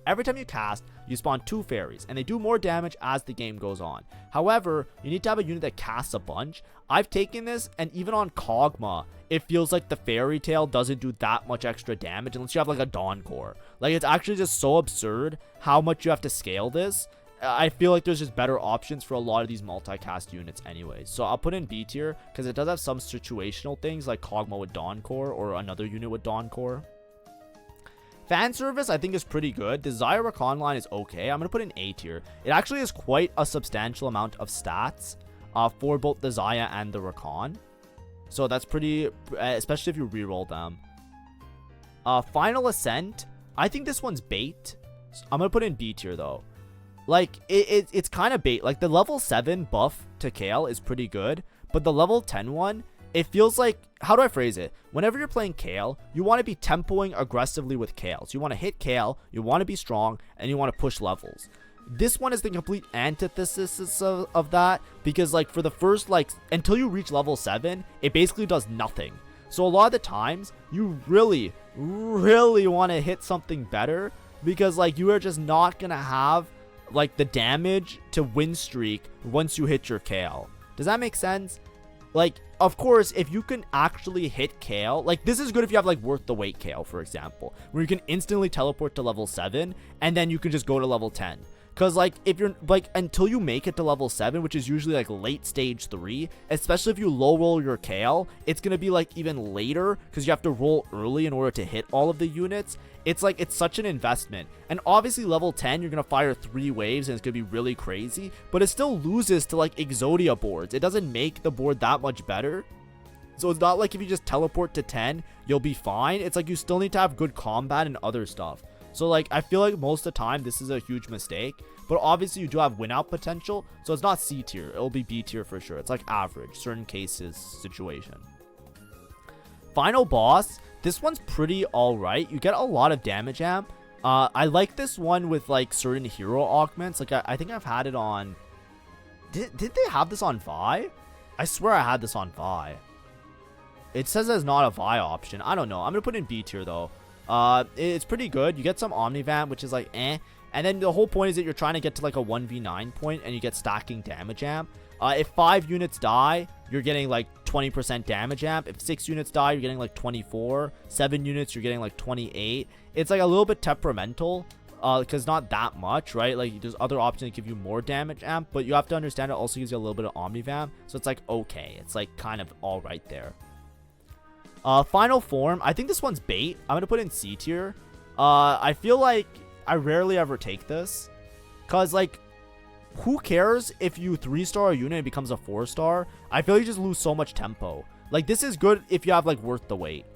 every time you cast, you spawn 2 fairies, and they do more damage as the game goes on. However, you need to have a unit that casts a bunch. I've taken this, and even on Kog'Maw, it feels like the Fairy Tail doesn't do that much extra damage unless you have like a Dawn Core. Like, it's actually just so absurd how much you have to scale this. I feel like there's just better options for a lot of these multicast units anyways. So I'll put in B tier, because it does have some situational things like Kog'Maw with Dawn Core or another unit with Dawn Core. Fan service, I think, is pretty good. The Xayah Rakan line is okay. I'm going to put in A tier. It actually is quite a substantial amount of stats for both the Xayah and the Rakan. So that's pretty, especially if you reroll them. Final Ascent, I think this one's bait. I'm going to put in B tier though. Like, it's kind of bait. Like, the level 7 buff to Kayle is pretty good, but the level 10 one, it feels like, how do I phrase it? Whenever you're playing Kayle, you want to be tempoing aggressively with Kayle. So you want to hit Kayle, you want to be strong, and you want to push levels. This one is the complete antithesis of that, because, like, for the first, like, until you reach level 7, it basically does nothing. So a lot of the times, you really, really want to hit something better, because, like, you are just not going to have like the damage to win streak once you hit your Kayle. Does that make sense? Like, of course, if you can actually hit Kayle, like, this is good if you have like worth the wait Kayle, for example, where you can instantly teleport to level 7 and then you can just go to level 10. Because, like, if you're, like, until you make it to level 7, which is usually, like, late stage 3, especially if you low roll your Kayle, it's going to be, like, even later, because you have to roll early in order to hit all of the units. It's, like, it's such an investment. And obviously, level 10, you're going to fire 3 waves, and it's going to be really crazy, but it still loses to, like, Exodia boards. It doesn't make the board that much better. So it's not like if you just teleport to 10, you'll be fine. It's like you still need to have good combat and other stuff. So, like, I feel like most of the time this is a huge mistake, but obviously you do have win out potential, so it's not C tier. It'll be B tier for sure. It's like average, certain cases, situation. Final boss, this one's pretty alright. You get a lot of damage amp. I like this one with, like, certain hero augments. Like, I think I've had it on... Did they have this on Vi? I swear I had this on Vi. It says there's not a Vi option. I don't know. I'm gonna put in B tier though. It's pretty good. You get some Omnivamp, which is like eh. And then the whole point is that you're trying to get to like a 1v9 point and you get stacking damage amp. If 5 units die, you're getting like 20% damage amp. If 6 units die, you're getting like 24. 7 units, you're getting like 28. It's like a little bit temperamental, because not that much, right? Like there's other options that give you more damage amp, but you have to understand it also gives you a little bit of omnivamp. So it's like okay, it's like kind of all right there. Final form, I think this one's bait. I'm gonna put in C tier. I feel like I rarely ever take this, cause like, who cares if you 3-star a unit and it becomes a 4-star? I feel like you just lose so much tempo. Like, this is good if you have like worth the wait,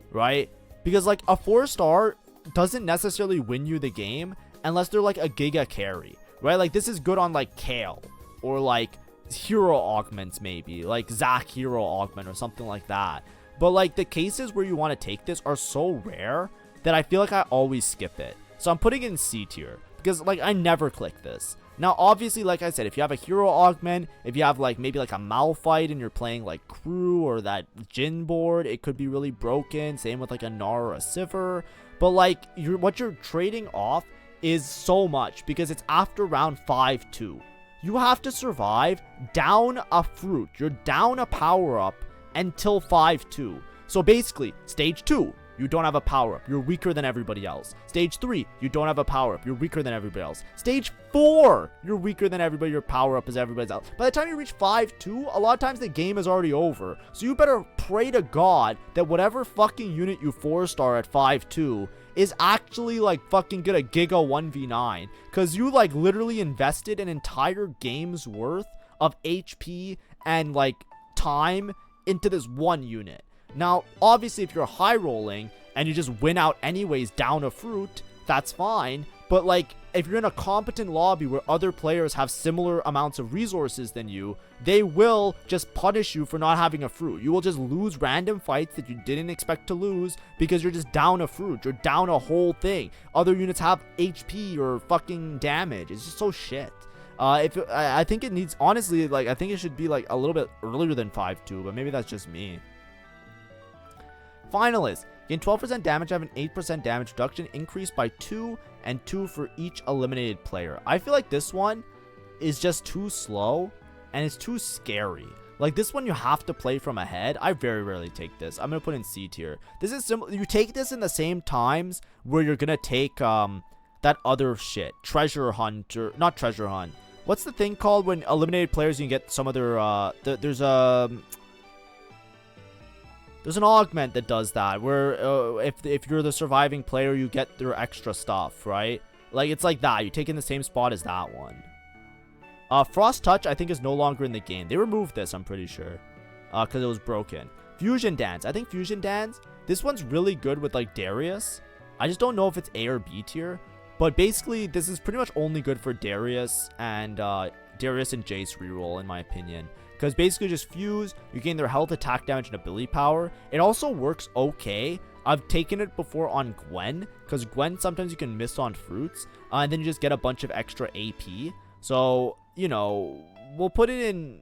right? Because like a 4-star doesn't necessarily win you the game unless they're like a giga carry, right? Like this is good on like Kale or like hero augments, maybe like Zac hero augment or something like that. But like the cases where you want to take this are so rare that I feel like I always skip it. So I'm putting it in C tier because like I never click this. Now, obviously, like I said, if you have a hero augment, if you have like maybe like a Malphite and you're playing like crew or that Jin board, it could be really broken. Same with like a Gnar or a Sivir. But like what you're trading off is so much because it's after round 5-2. You have to survive down a fruit. You're down a power up until 5-2. So basically, stage 2. You don't have a power-up. You're weaker than everybody else. Stage 3, you don't have a power-up. You're weaker than everybody else. Stage 4, you're weaker than everybody. Your power-up is everybody else. By the time you reach 5-2, a lot of times the game is already over. So you better pray to God that whatever fucking unit you 4-star at 5-2 is actually like fucking good at Giga 1v9. Because you like literally invested an entire game's worth of HP and like time into this one unit. Now, obviously, if you're high rolling and you just win out anyways down a fruit, that's fine. But like, if you're in a competent lobby where other players have similar amounts of resources than you, they will just punish you for not having a fruit. You will just lose random fights that you didn't expect to lose because you're just down a fruit. You're down a whole thing. Other units have HP or fucking damage. It's just so shit. I think it needs, honestly, like, I think it should be like a little bit earlier than 5-2, but maybe that's just me. Finalists, gain 12% damage, have an 8% damage reduction, increased by 2 and 2 for each eliminated player. I feel like this one is just too slow and it's too scary. Like this one you have to play from ahead. I very rarely take this. I'm going to put in C tier. This is similar. You take this in the same times where you're going to take that other shit. Treasure hunt or not treasure hunt. What's the thing called when eliminated players you can get some other there's an augment that does that, where if you're the surviving player, you get their extra stuff, right? Like, it's like that. You take in the same spot as that one. Frost Touch, I think, is no longer in the game. They removed this, I'm pretty sure, because it was broken. Fusion Dance. I think Fusion Dance, this one's really good with, like, Darius. I just don't know if it's A or B tier. But basically, this is pretty much only good for Darius and Jace reroll, in my opinion. Because basically just fuse, you gain their health, attack damage, and ability power. It also works okay. I've taken it before on Gwen, because Gwen sometimes you can miss on fruits, and then you just get a bunch of extra AP. So, you know, we'll put it in...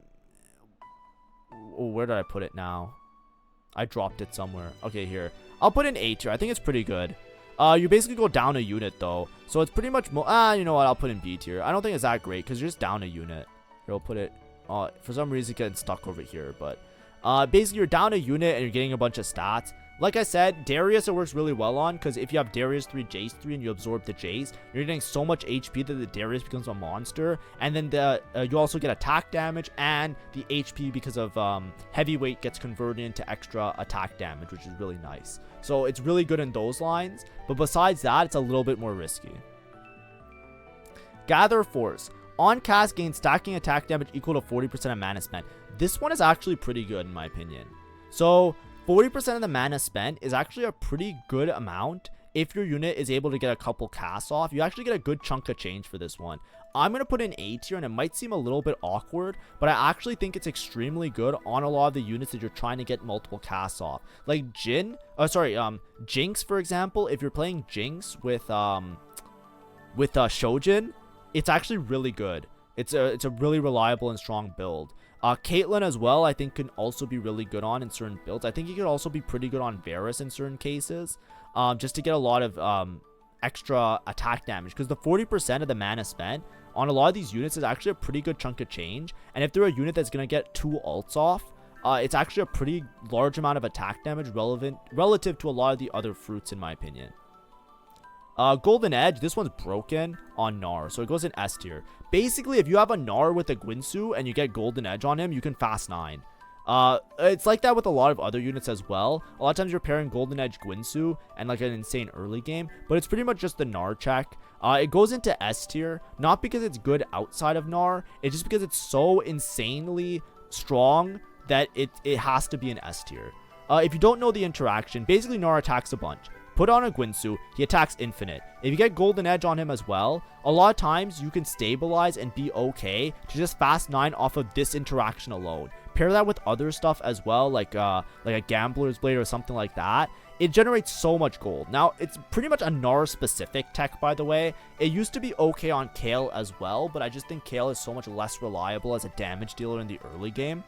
Oh, where did I put it now? I dropped it somewhere. Okay, here. I'll put in A tier. I think it's pretty good. You basically go down a unit, though. So it's pretty much... you know what? I'll put in B tier. I don't think it's that great, because you're just down a unit. Here, I'll put it... for some reason, getting stuck over here, but basically, you're down a unit and you're getting a bunch of stats. Like I said, Darius it works really well on, because if you have Darius 3, Jace 3, and you absorb the Jace, you're getting so much HP that the Darius becomes a monster, and then you also get attack damage, and the HP because of heavyweight gets converted into extra attack damage, which is really nice. So it's really good in those lines, but besides that, it's a little bit more risky. Gather Force. On cast, gain stacking attack damage equal to 40% of mana spent. This one is actually pretty good in my opinion. So 40% of the mana spent is actually a pretty good amount. If your unit is able to get a couple casts off, you actually get a good chunk of change for this one. I'm going to put in A tier, and it might seem a little bit awkward, but I actually think it's extremely good on a lot of the units that you're trying to get multiple casts off. Like Jinx, for example. If you're playing Jinx with Shojin, it's actually really good. It's a really reliable and strong build. Caitlyn as well, I think, can also be really good on in certain builds. I think you could also be pretty good on Varus in certain cases, just to get a lot of extra attack damage, because the 40% of the mana spent on a lot of these units is actually a pretty good chunk of change. And if they're a unit that's going to get 2 ults off, it's actually a pretty large amount of attack damage relative to a lot of the other fruits, in my opinion. Golden Edge, this one's broken on Gnar, so it goes in S tier. Basically, if you have a Gnar with a Guinsoo and you get Golden Edge on him, you can fast 9. It's like that with a lot of other units as well. A lot of times you're pairing Golden Edge Guinsoo and like an insane early game, but it's pretty much just the Gnar check. It goes into S tier, not because it's good outside of Gnar, it's just because it's so insanely strong that it has to be an S tier. If you don't know the interaction, basically Gnar attacks a bunch. Put on a Guinsoo, he attacks infinite. If you get Golden Edge on him as well, a lot of times you can stabilize and be okay to just fast 9 off of this interaction alone. Pair that with other stuff as well, like a Gambler's Blade or something like that. It generates so much gold. Now, it's pretty much a Gnar specific tech, by the way. It used to be okay on Kale as well, but I just think Kale is so much less reliable as a damage dealer in the early game.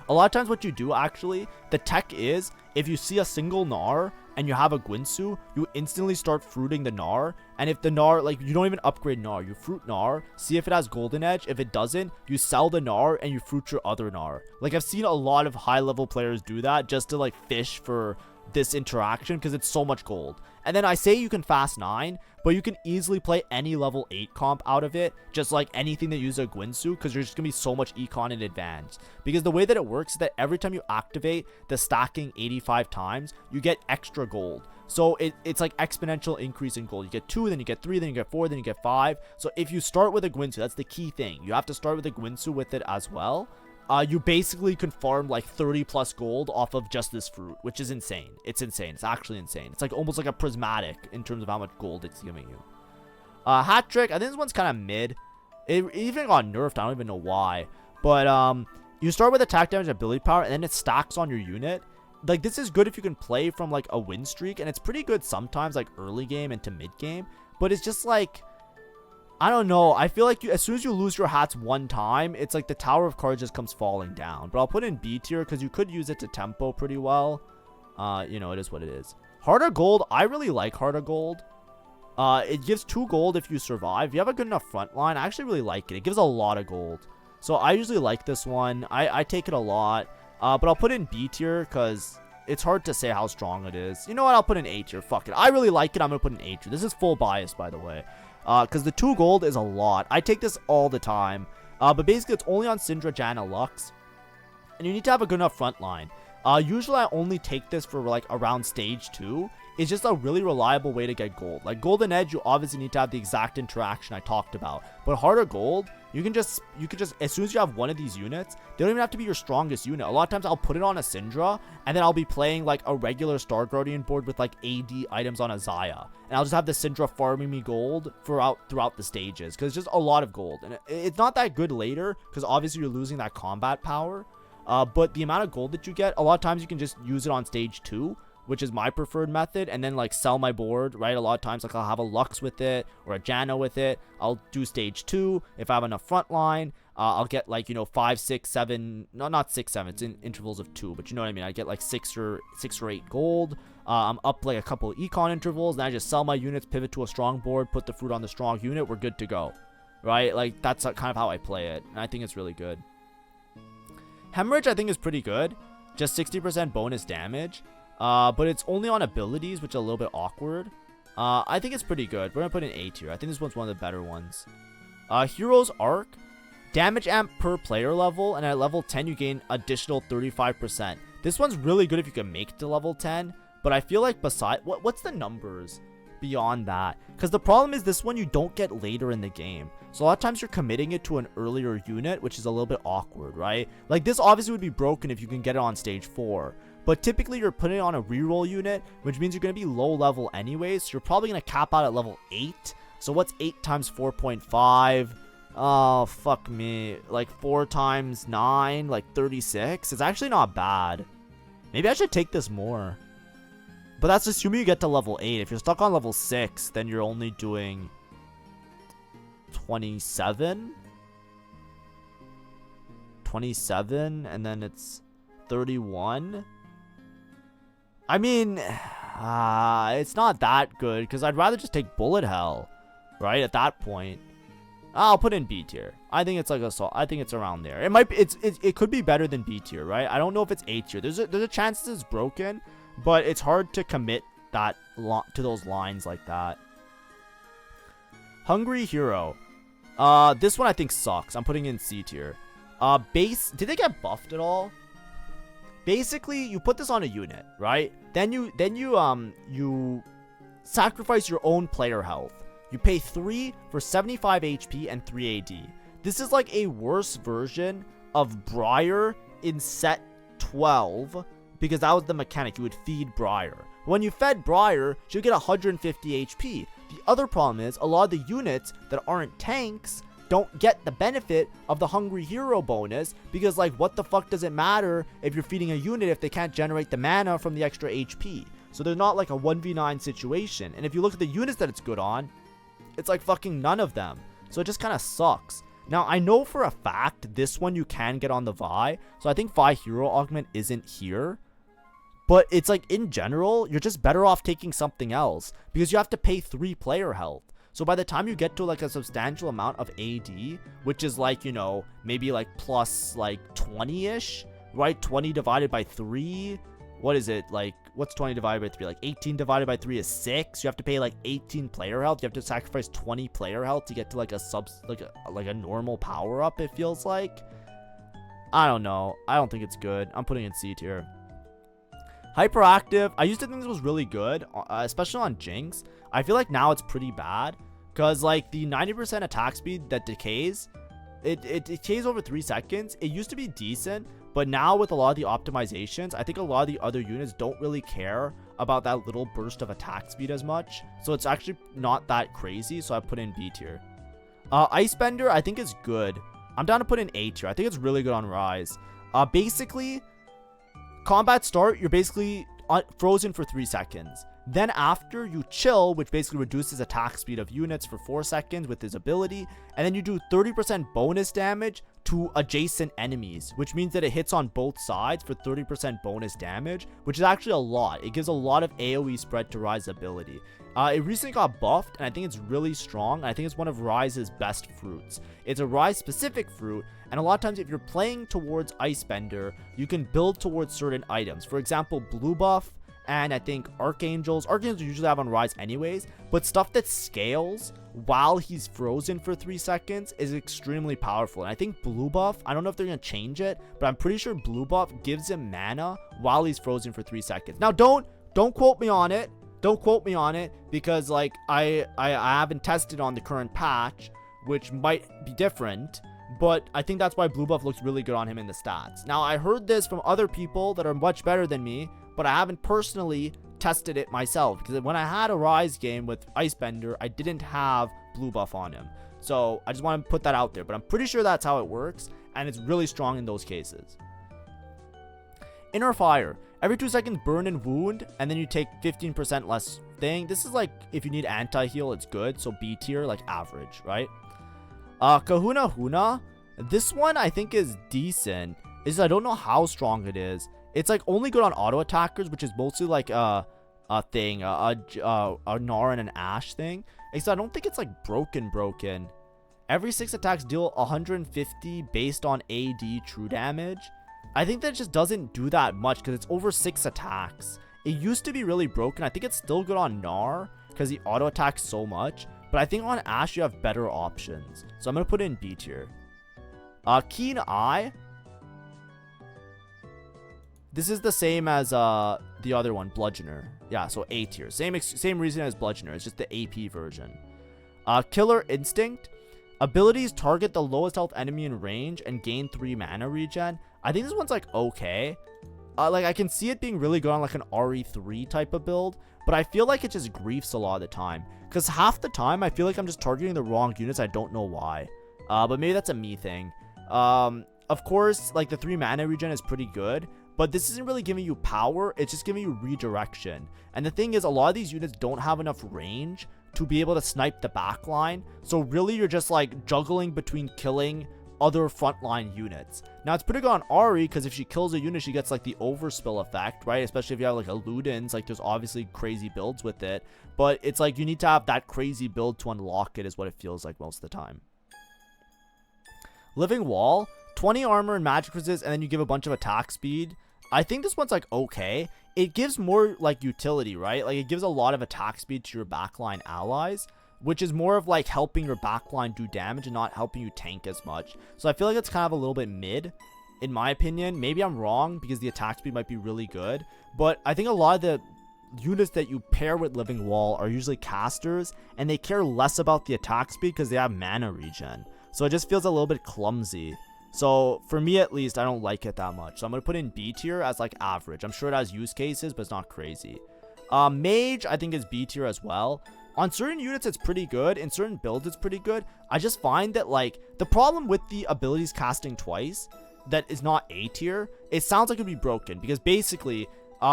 A lot of times what you do, actually, the tech is, if you see a single Gnar and you have a Guinsoo, you instantly start fruiting the Gnar. And if the Gnar, like, you don't even upgrade Gnar, you fruit Gnar, see if it has Golden Edge. If it doesn't, you sell the Gnar and you fruit your other Gnar. Like, I've seen a lot of high level players do that just to like fish for this interaction because it's so much gold. And then I say you can fast 9, but you can easily play any level 8 comp out of it, just like anything that uses a Guinsoo, because there's just going to be so much econ in advance. Because the way that it works is that every time you activate the stacking 85 times, you get extra gold. So it's like exponential increase in gold. You get 2, then you get 3, then you get 4, then you get 5. So if you start with a Guinsoo, that's the key thing. You have to start with a Guinsoo with it as well. You basically can farm like 30 plus gold off of just this fruit, which is insane. It's insane. It's actually insane. It's like almost like a prismatic in terms of how much gold it's giving you. Hat Trick, I think this one's kind of mid. It even got nerfed. I don't even know why. But you start with attack damage and ability power, and then it stacks on your unit. Like, this is good if you can play from like a win streak, and it's pretty good sometimes like early game into mid game. But it's just like, I don't know. I feel like as soon as you lose your hats one time, it's like the tower of cards just comes falling down. But I'll put in B tier because you could use it to tempo pretty well. You know, it is what it is. Heart of Gold. I really like Heart of Gold. It gives 2 gold if you survive. If you have a good enough front line, I actually really like it. It gives a lot of gold. So I usually like this one. I take it a lot. But I'll put in B tier because it's hard to say how strong it is. You know what? I'll put in A tier. Fuck it. I really like it. I'm going to put in A tier. This is full bias, by the way. Because the 2 gold is a lot. I take this all the time. But basically, it's only on Syndra, Janna, Lux. And you need to have a good enough front line. Usually, I only take this for, like, around stage 2. It's just a really reliable way to get gold. Like, Golden Edge, you obviously need to have the exact interaction I talked about. But Heart of Gold, you can just, as soon as you have one of these units, they don't even have to be your strongest unit. A lot of times, I'll put it on a Syndra, and then I'll be playing, like, a regular Star Guardian board with, like, AD items on a Xayah. And I'll just have the Syndra farming me gold throughout the stages, because it's just a lot of gold. And it's not that good later, because obviously you're losing that combat power. But the amount of gold that you get, a lot of times you can just use it on stage 2, which is my preferred method, and then like sell my board, right? A lot of times, like, I'll have a Lux with it or a Janna with it. I'll do stage 2 if I have enough front line. I'll get like, you know, 5, 6, 7, no, not 6, 7. It's in intervals of 2, but you know what I mean. I get like 6 or 8 gold. I'm up like a couple of econ intervals, and I just sell my units, pivot to a strong board, put the fruit on the strong unit. We're good to go, right? Like, that's kind of how I play it, and I think it's really good. Hemorrhage, I think, is pretty good. Just 60% bonus damage. But it's only on abilities, which is a little bit awkward. I think it's pretty good. We're going to put in A tier. I think this one's one of the better ones. Hero's Arc. Damage amp per player level. And at level 10, you gain additional 35%. This one's really good if you can make it to level 10. But I feel like what's the numbers beyond that? Because the problem is this one you don't get later in the game. So a lot of times you're committing it to an earlier unit, which is a little bit awkward, right? Like, this obviously would be broken if you can get it on stage 4. But typically you're putting it on a reroll unit, which means you're going to be low level anyways. So you're probably going to cap out at level 8. So what's 8 times 4.5? Oh, fuck me. Like 4 times 9, like 36. It's actually not bad. Maybe I should take this more. But that's assuming you get to level 8. If you're stuck on level 6, then you're only doing 27. 27, and then it's 31. I mean, It's not that good because I'd rather just take bullet hell, right? At that point, I'll put in B tier. I think it's like assault. I think it's around there. It might be. It could be better than B tier, right? I don't know if it's A tier. There's a chance it's broken, but it's hard to commit that to those lines like that. Hungry Hero. This one I think sucks. I'm putting in C tier. Base. Did they get buffed at all? Basically, you put this on a unit, right? Then you sacrifice your own player health. You pay 3 for 75 HP and 3 AD. This is like a worse version of Briar in set 12, because that was the mechanic. You would feed Briar. When you fed Briar, she'll get 150 HP. The other problem is a lot of the units that aren't tanks don't get the benefit of the Hungry Hero bonus, because like what the fuck does it matter if you're feeding a unit if they can't generate the mana from the extra HP? So they're not like a 1v9 situation. And if you look at the units that it's good on, it's like fucking none of them. So it just kind of sucks. Now, I know for a fact this one you can get on the Vi. So I think Vi Hero Augment isn't here. But it's like in general, you're just better off taking something else, because you have to pay 3 player health. So by the time you get to like a substantial amount of AD, which is like, you know, maybe like plus like 20-ish, right? 20 divided by 3. What is it? Like, what's 20 divided by 3? Like 18 divided by 3 is 6. You have to pay like 18 player health. You have to sacrifice 20 player health to get to like a normal power up, it feels like. I don't know. I don't think it's good. I'm putting in C tier. Hyperactive. I used to think this was really good, especially on Jinx. I feel like now it's pretty bad, because like the 90% attack speed that decays, it decays over 3 seconds. It used to be decent, but now with a lot of the optimizations, I think a lot of the other units don't really care about that little burst of attack speed as much. So it's actually not that crazy. So I put in B tier. Icebender, I think is good. I'm down to put in A tier. I think it's really good on Rise. Basically, combat start, you're basically frozen for 3 seconds. Then after, you chill, which basically reduces attack speed of units for 4 seconds with his ability. And then you do 30% bonus damage to adjacent enemies, which means that it hits on both sides for 30% bonus damage, which is actually a lot. It gives a lot of AoE spread to Ryze's ability. It recently got buffed, and I think it's really strong. I think it's one of Ryze's best fruits. It's a Ryze specific fruit, and a lot of times if you're playing towards Icebender, you can build towards certain items. For example, blue buff, and I think Archangels usually have on Ryze anyways, but stuff that scales while he's frozen for 3 seconds is extremely powerful. And I think blue buff, I don't know if they're going to change it, but I'm pretty sure blue buff gives him mana while he's frozen for 3 seconds. Now don't quote me on it. Don't quote me on it, because like I haven't tested on the current patch, which might be different, but I think that's why blue buff looks really good on him in the stats. Now I heard this from other people that are much better than me, but I haven't personally tested it myself, because when I had a Ryze game with Icebender, I didn't have blue buff on him. So I just want to put that out there, but I'm pretty sure that's how it works, and it's really strong in those cases. Inner Fire. Every 2 seconds, burn and wound, and then you take 15% less thing. This is like, if you need anti-heal, it's good. So B tier, like average, right? Kahuna Huna. This one I think is decent. I don't know how strong it is. It's like only good on auto attackers, which is mostly like a Gnar and an Ashe thing. Except I don't think it's like broken. Every 6 attacks deal 150 based on AD true damage. I think that just doesn't do that much because it's over 6 attacks. It used to be really broken. I think it's still good on Gnar because he auto attacks so much. But I think on Ashe you have better options. So I'm going to put it in B tier. Keen Eye. This is the same as the other one, Bludgeoner. Yeah, so A tier. Same reason as Bludgeoner. It's just the AP version. Killer Instinct. Abilities target the lowest health enemy in range and gain 3 mana regen. I think this one's like okay. Like I can see it being really good on like an RE3 type of build, but I feel like it just griefs a lot of the time. Because half the time I feel like I'm just targeting the wrong units. I don't know why. But maybe that's a me thing. Of course, like the 3 mana regen is pretty good, but this isn't really giving you power. It's just giving you redirection. And the thing is, a lot of these units don't have enough range to be able to snipe the backline. So really, you're just like juggling between killing other frontline units. Now it's pretty good on Ari because if she kills a unit, she gets like the overspill effect, right? Especially if you have like a Ludens, like there's obviously crazy builds with it, but it's like you need to have that crazy build to unlock it is what it feels like most of the time. Living Wall, 20 armor and magic resist, and then you give a bunch of attack speed. I think this one's like okay. It gives more like utility, right? Like it gives a lot of attack speed to your backline allies, which is more of like helping your backline do damage and not helping you tank as much. So I feel like it's kind of a little bit mid, in my opinion. Maybe I'm wrong because the attack speed might be really good, but I think a lot of the units that you pair with Living Wall are usually casters, and they care less about the attack speed because they have mana regen. So it just feels a little bit clumsy. So for me at least, I don't like it that much. So I'm going to put in B tier as like average. I'm sure it has use cases, but it's not crazy. Mage, I think is B tier as well. On certain units, it's pretty good. In certain builds, it's pretty good. I just find that like the problem with the abilities casting twice that is not A tier, it sounds like it would be broken because basically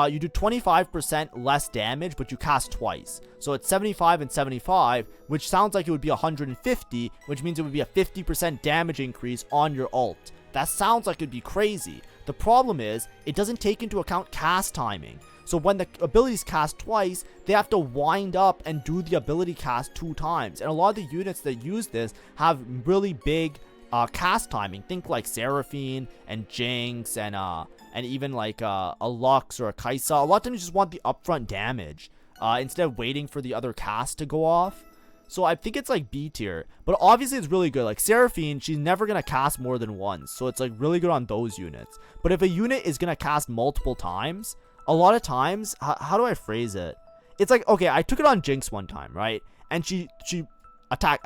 you do 25% less damage, but you cast twice. So it's 75 and 75, which sounds like it would be 150, which means it would be a 50% damage increase on your ult. That sounds like it'd be crazy. The problem is, it doesn't take into account cast timing. So when the abilities cast twice, they have to wind up and do the ability cast 2 times. And a lot of the units that use this have really big cast timing. Think like Seraphine and Jinx and even like a Lux or a Kaisa. A lot of times you just want the upfront damage instead of waiting for the other cast to go off. So I think it's like B tier, but obviously it's really good. Like Seraphine, she's never going to cast more than once. So it's like really good on those units. But if a unit is going to cast multiple times, a lot of times, how do I phrase it? It's like, okay, I took it on Jinx one time, right? And she attack.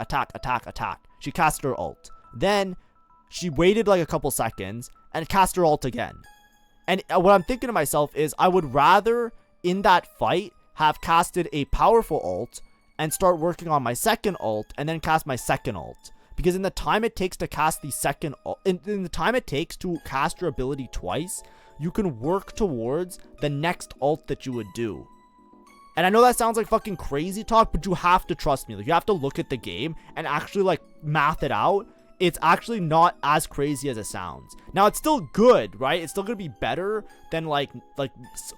She cast her ult. Then she waited like a couple seconds and cast her ult again. And what I'm thinking to myself is I would rather in that fight have casted a powerful ult and start working on my second ult and then cast my second ult. Because in the time it takes to cast the second ult, in the time it takes to cast your ability twice, you can work towards the next ult that you would do. And I know that sounds like fucking crazy talk, but you have to trust me. Like, you have to look at the game and actually like math it out. It's actually not as crazy as it sounds. Now, it's still good, right? It's still going to be better than like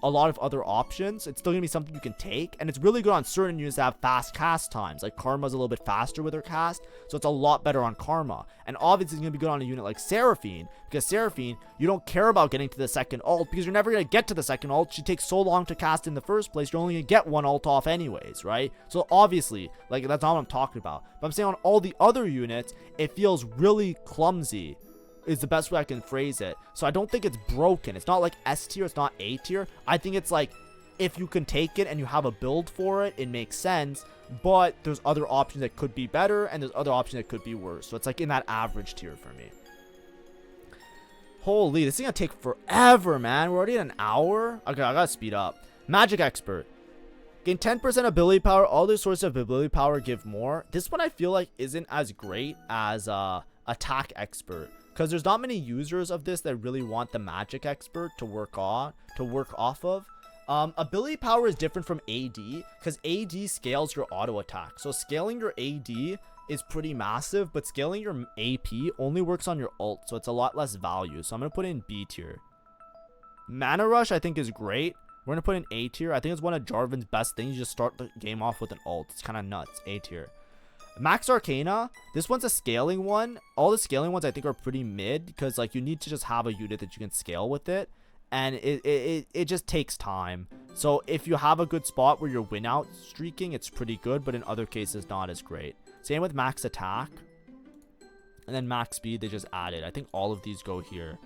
a lot of other options. It's still going to be something you can take. And it's really good on certain units that have fast cast times. Like Karma's a little bit faster with her cast. So it's a lot better on Karma. And obviously, it's going to be good on a unit like Seraphine. Because Seraphine, you don't care about getting to the second ult. Because you're never going to get to the second ult. She takes so long to cast in the first place. You're only going to get one ult off anyways, right? So obviously, like that's not what I'm talking about. But I'm saying on all the other units, it feels really clumsy is the best way I can phrase it. So I don't think it's broken. It's not like S tier, it's not A tier. I think it's like if you can take it and you have a build for it, it makes sense. But there's other options that could be better and there's other options that could be worse. So it's like in that average tier for me. Holy, this is gonna take forever, man. We're already at an hour. Okay, I gotta speed up. Magic Expert. Gain 10% ability power. All the sources of ability power give more. This one I feel like isn't as great as Attack Expert, because there's not many users of this that really want the Magic Expert to work off of. Ability power is different from AD because AD scales your auto attack. So scaling your AD is pretty massive, but scaling your AP only works on your ult, so it's a lot less value. So I'm gonna put in B tier. Mana Rush I think is great. We're gonna put in A tier. I think it's one of Jarvan's best things. You just start the game off with an ult. It's kind of nuts. A tier. Max Arcana, this one's a scaling one. All the scaling ones I think are pretty mid because like you need to just have a unit that you can scale with it, and it just takes time. So if you have a good spot where you're win out streaking, it's pretty good, but in other cases not as great. Same with Max Attack, and then Max Speed they just added. I think all of these go here.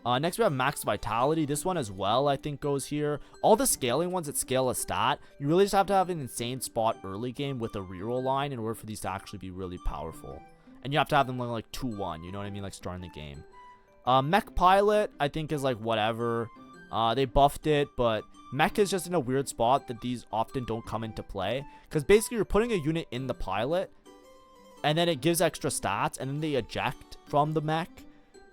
Next we have Max Vitality. This one as well I think goes here. All the scaling ones that scale a stat, you really just have to have an insane spot early game with a reroll line in order for these to actually be really powerful. And you have to have them like 2-1, you know what I mean, like starting the game. Mech Pilot I think is like whatever. They buffed it, but Mech is just in a weird spot that these often don't come into play. Because basically you're putting a unit in the pilot, and then it gives extra stats, and then they eject from the mech,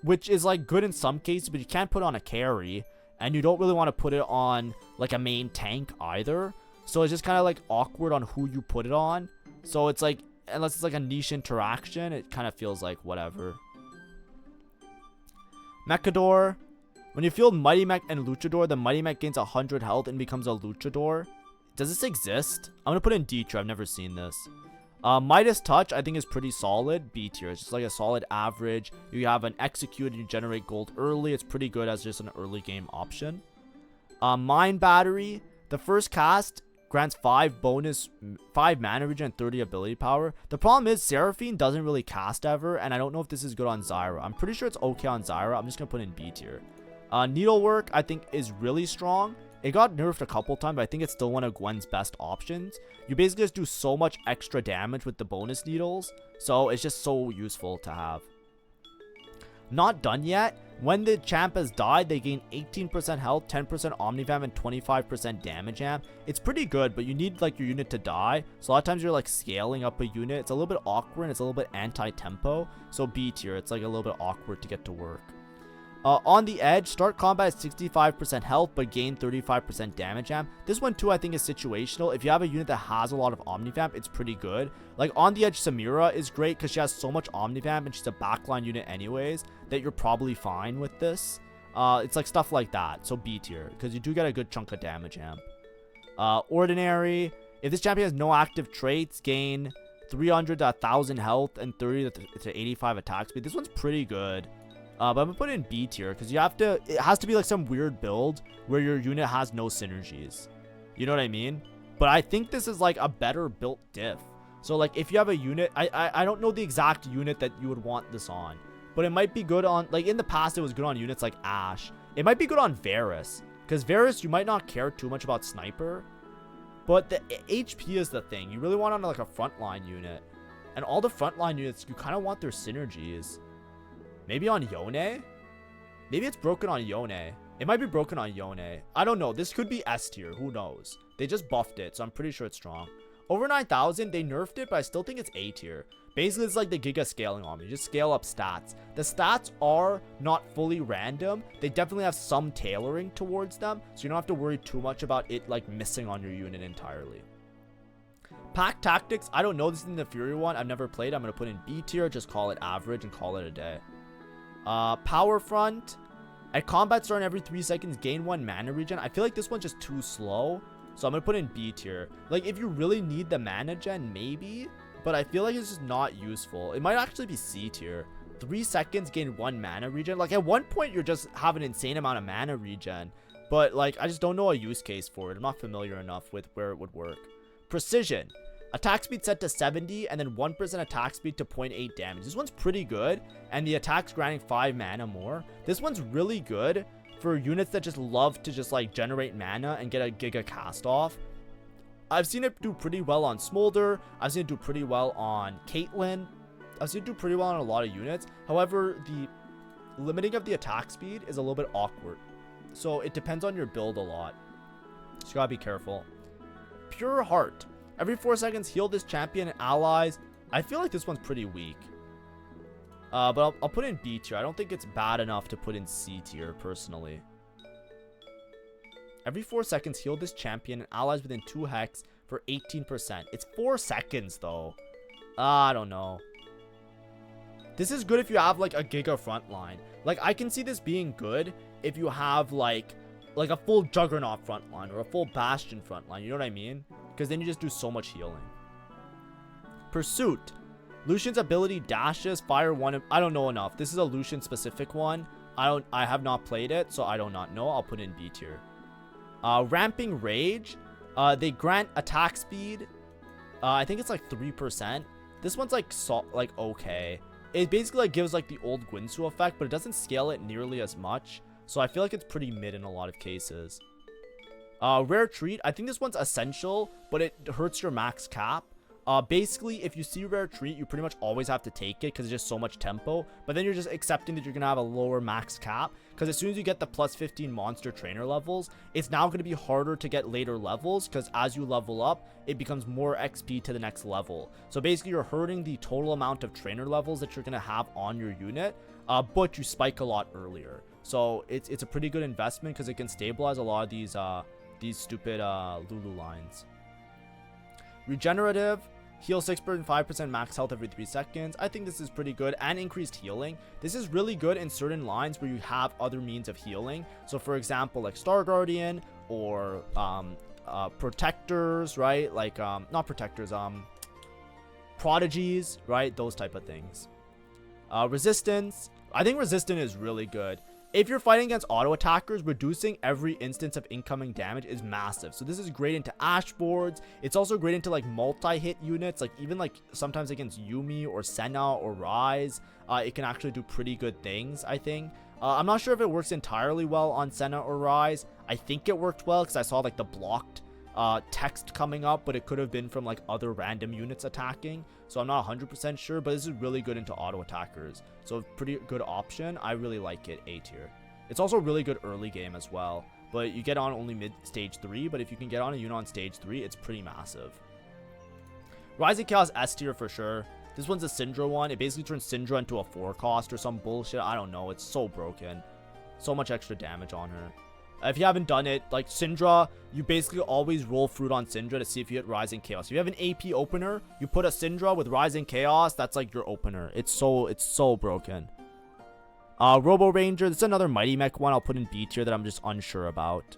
which is like good in some cases, but you can't put it on a carry, and you don't really want to put it on like a main tank either. So it's just kind of like awkward on who you put it on. So it's like, unless it's like a niche interaction, it kind of feels like whatever. Mechador. When you field Mighty Mech and Luchador, the Mighty Mech gains 100 health and becomes a Luchador. Does this exist? I'm gonna put in D tier. I've never seen this. Midas Touch, I think, is pretty solid. B tier. It's just like a solid average. You have an Execute and you generate gold early. It's pretty good as just an early game option. Mind Battery. The first cast grants 5 mana regen and 30 ability power. The problem is Seraphine doesn't really cast ever, and I don't know if this is good on Zyra. I'm pretty sure it's okay on Zyra. I'm just gonna put in B tier. Needlework, I think, is really strong. It got nerfed a couple times, but I think it's still one of Gwen's best options. You basically just do so much extra damage with the bonus needles, so it's just so useful to have. Not done yet. When the champ has died, they gain 18% health, 10% Omnivamp, and 25% damage amp. It's pretty good, but you need like your unit to die. So a lot of times you're like scaling up a unit. It's a little bit awkward, and it's a little bit anti-tempo. So B tier, it's like a little bit awkward to get to work. On the edge, start combat at 65% health, but gain 35% damage amp. This one too, I think, is situational. If you have a unit that has a lot of Omnivamp, it's pretty good. Like on the edge, Samira is great because she has so much Omnivamp and she's a backline unit anyways that you're probably fine with this. It's like stuff like that. So B tier, because you do get a good chunk of damage amp. Ordinary, if this champion has no active traits, gain 300 to 1000 health and 30 to 85 attack speed. This one's pretty good. But I'm gonna put it in B tier because it has to be like some weird build where your unit has no synergies. You know what I mean? But I think this is like a better built diff. So like if you have a unit, I don't know the exact unit that you would want this on, but it might be good on, like in the past it was good on units like Ashe. It might be good on Varus, because Varus you might not care too much about Sniper, but the HP is the thing. You really want on like a frontline unit, and all the frontline units you kind of want their synergies. Maybe on Yone? Maybe it's broken on Yone. It might be broken on Yone. I don't know. This could be S tier. Who knows? They just buffed it, so I'm pretty sure it's strong. Over 9,000, they nerfed it, but I still think it's A tier. Basically, it's like the Giga scaling on me. You just scale up stats. The stats are not fully random. They definitely have some tailoring towards them, so you don't have to worry too much about it like missing on your unit entirely. Pack Tactics, I don't know. This is the Fury one. I've never played. I'm going to put in B tier. Just call it average and call it a day. Power Front. At combat start every 3 seconds, gain 1 mana regen. I feel like this one's just too slow, so I'm gonna put in B tier. Like if you really need the mana gen, maybe, but I feel like it's just not useful. It might actually be C tier. 3 seconds, gain 1 mana regen. Like at one point you're just have an insane amount of mana regen, but like I just don't know a use case for it. I'm not familiar enough with where it would work. Precision. Attack speed set to 70 and then 1% attack speed to 0.8 damage. This one's pretty good, and the attack's granting 5 mana more. This one's really good for units that just love to just like generate mana and get a Giga cast off. I've seen it do pretty well on Smolder. I've seen it do pretty well on Caitlyn. I've seen it do pretty well on a lot of units. However, the limiting of the attack speed is a little bit awkward. So it depends on your build a lot. So you gotta be careful. Pure Heart. Every 4 seconds, heal this champion and allies. I feel like this one's pretty weak. But I'll put in B tier. I don't think it's bad enough to put in C tier, personally. Every 4 seconds, heal this champion and allies within 2 hex for 18%. It's 4 seconds, though. I don't know. This is good if you have, like, a Giga frontline. Like, I can see this being good if you have, like a full Juggernaut frontline or a full Bastion frontline. You know what I mean? Because then you just do so much healing. Pursuit. Lucian's ability dashes, fire one. I don't know enough. This is a Lucian specific one. I have not played it, so I do not know. I'll put in B tier. Ramping Rage. They grant attack speed. I think it's like 3%. This one's like okay. It basically like gives like the old Gwynsu effect, but it doesn't scale it nearly as much. So I feel like it's pretty mid in a lot of cases. Rare Treat. I think this one's essential, but it hurts your max cap. Basically, if you see Rare Treat, you pretty much always have to take it because it's just so much tempo. But then you're just accepting that you're going to have a lower max cap. Because as soon as you get the plus 15 monster trainer levels, it's now going to be harder to get later levels. Because as you level up, it becomes more XP to the next level. So basically, you're hurting the total amount of trainer levels that you're going to have on your unit. But you spike a lot earlier. So it's a pretty good investment because it can stabilize a lot of these stupid Lulu lines. Regenerative. Heal 6.5% max health every 3 seconds. I think this is pretty good. And increased healing. This is really good in certain lines where you have other means of healing. So for example, like Star Guardian or protectors, right? Like not protectors, prodigies, right? Those type of things. Resistance. I think resistance is really good. If you're fighting against auto attackers, reducing every instance of incoming damage is massive. So this is great into Ash boards. It's also great into like multi-hit units, like even like sometimes against Yumi or Senna or Rise. It can actually do pretty good things, I think. I'm not sure if it works entirely well on Senna or Rise. I think it worked well because I saw like the blocked text coming up, but it could have been from like other random units attacking. So I'm not 100% sure, but this is really good into auto attackers. So pretty good option. I really like it, A tier. It's also really good early game as well, but you get on only mid stage 3, but if you can get on a unit on stage 3, it's pretty massive. Rising Chaos S tier for sure. This one's a Syndra one. It basically turns Syndra into a 4 cost or some bullshit. I don't know. It's so broken. So much extra damage on her. If you haven't done it, like Syndra, you basically always roll fruit on Syndra to see if you hit Rising Chaos. If you have an AP opener, you put a Syndra with Rising Chaos, that's like your opener. It's so broken. Robo Ranger, this is another Mighty Mech one I'll put in B tier that I'm just unsure about.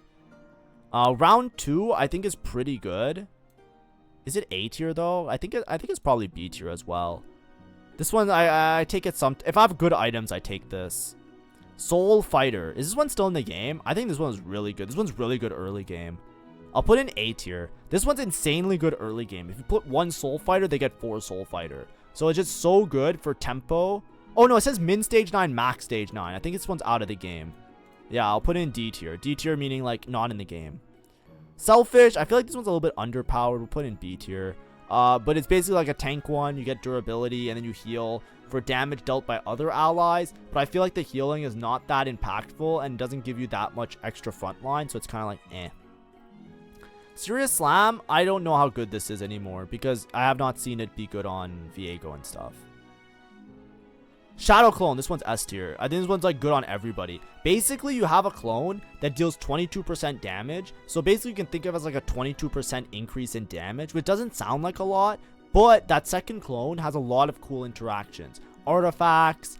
Round 2, I think is pretty good. Is it A tier though? I think it's probably B tier as well. This one, I take it if I have good items, I take this. Soul Fighter. Is this one still in the game? I think this one is really good. This one's really good early game. I'll put in A tier. This one's insanely good early game. If you put 1 Soul Fighter, they get 4 Soul Fighter. So it's just so good for tempo. Oh no, it says min stage 9, max stage 9. I think this one's out of the game. Yeah, I'll put in D tier. D tier meaning like not in the game. Selfish. I feel like this one's a little bit underpowered. We'll put in B tier. But it's basically like a tank one. You get durability and then you heal for damage dealt by other allies, but I feel like the healing is not that impactful and doesn't give you that much extra frontline, so it's kind of like eh. Serious Slam, I don't know how good this is anymore because I have not seen it be good on Viego and stuff. Shadow Clone, this one's S tier. I think this one's like good on everybody. Basically, you have a clone that deals 22% damage, so basically you can think of it as like a 22% increase in damage, which doesn't sound like a lot, but that second clone has a lot of cool interactions. Artifacts,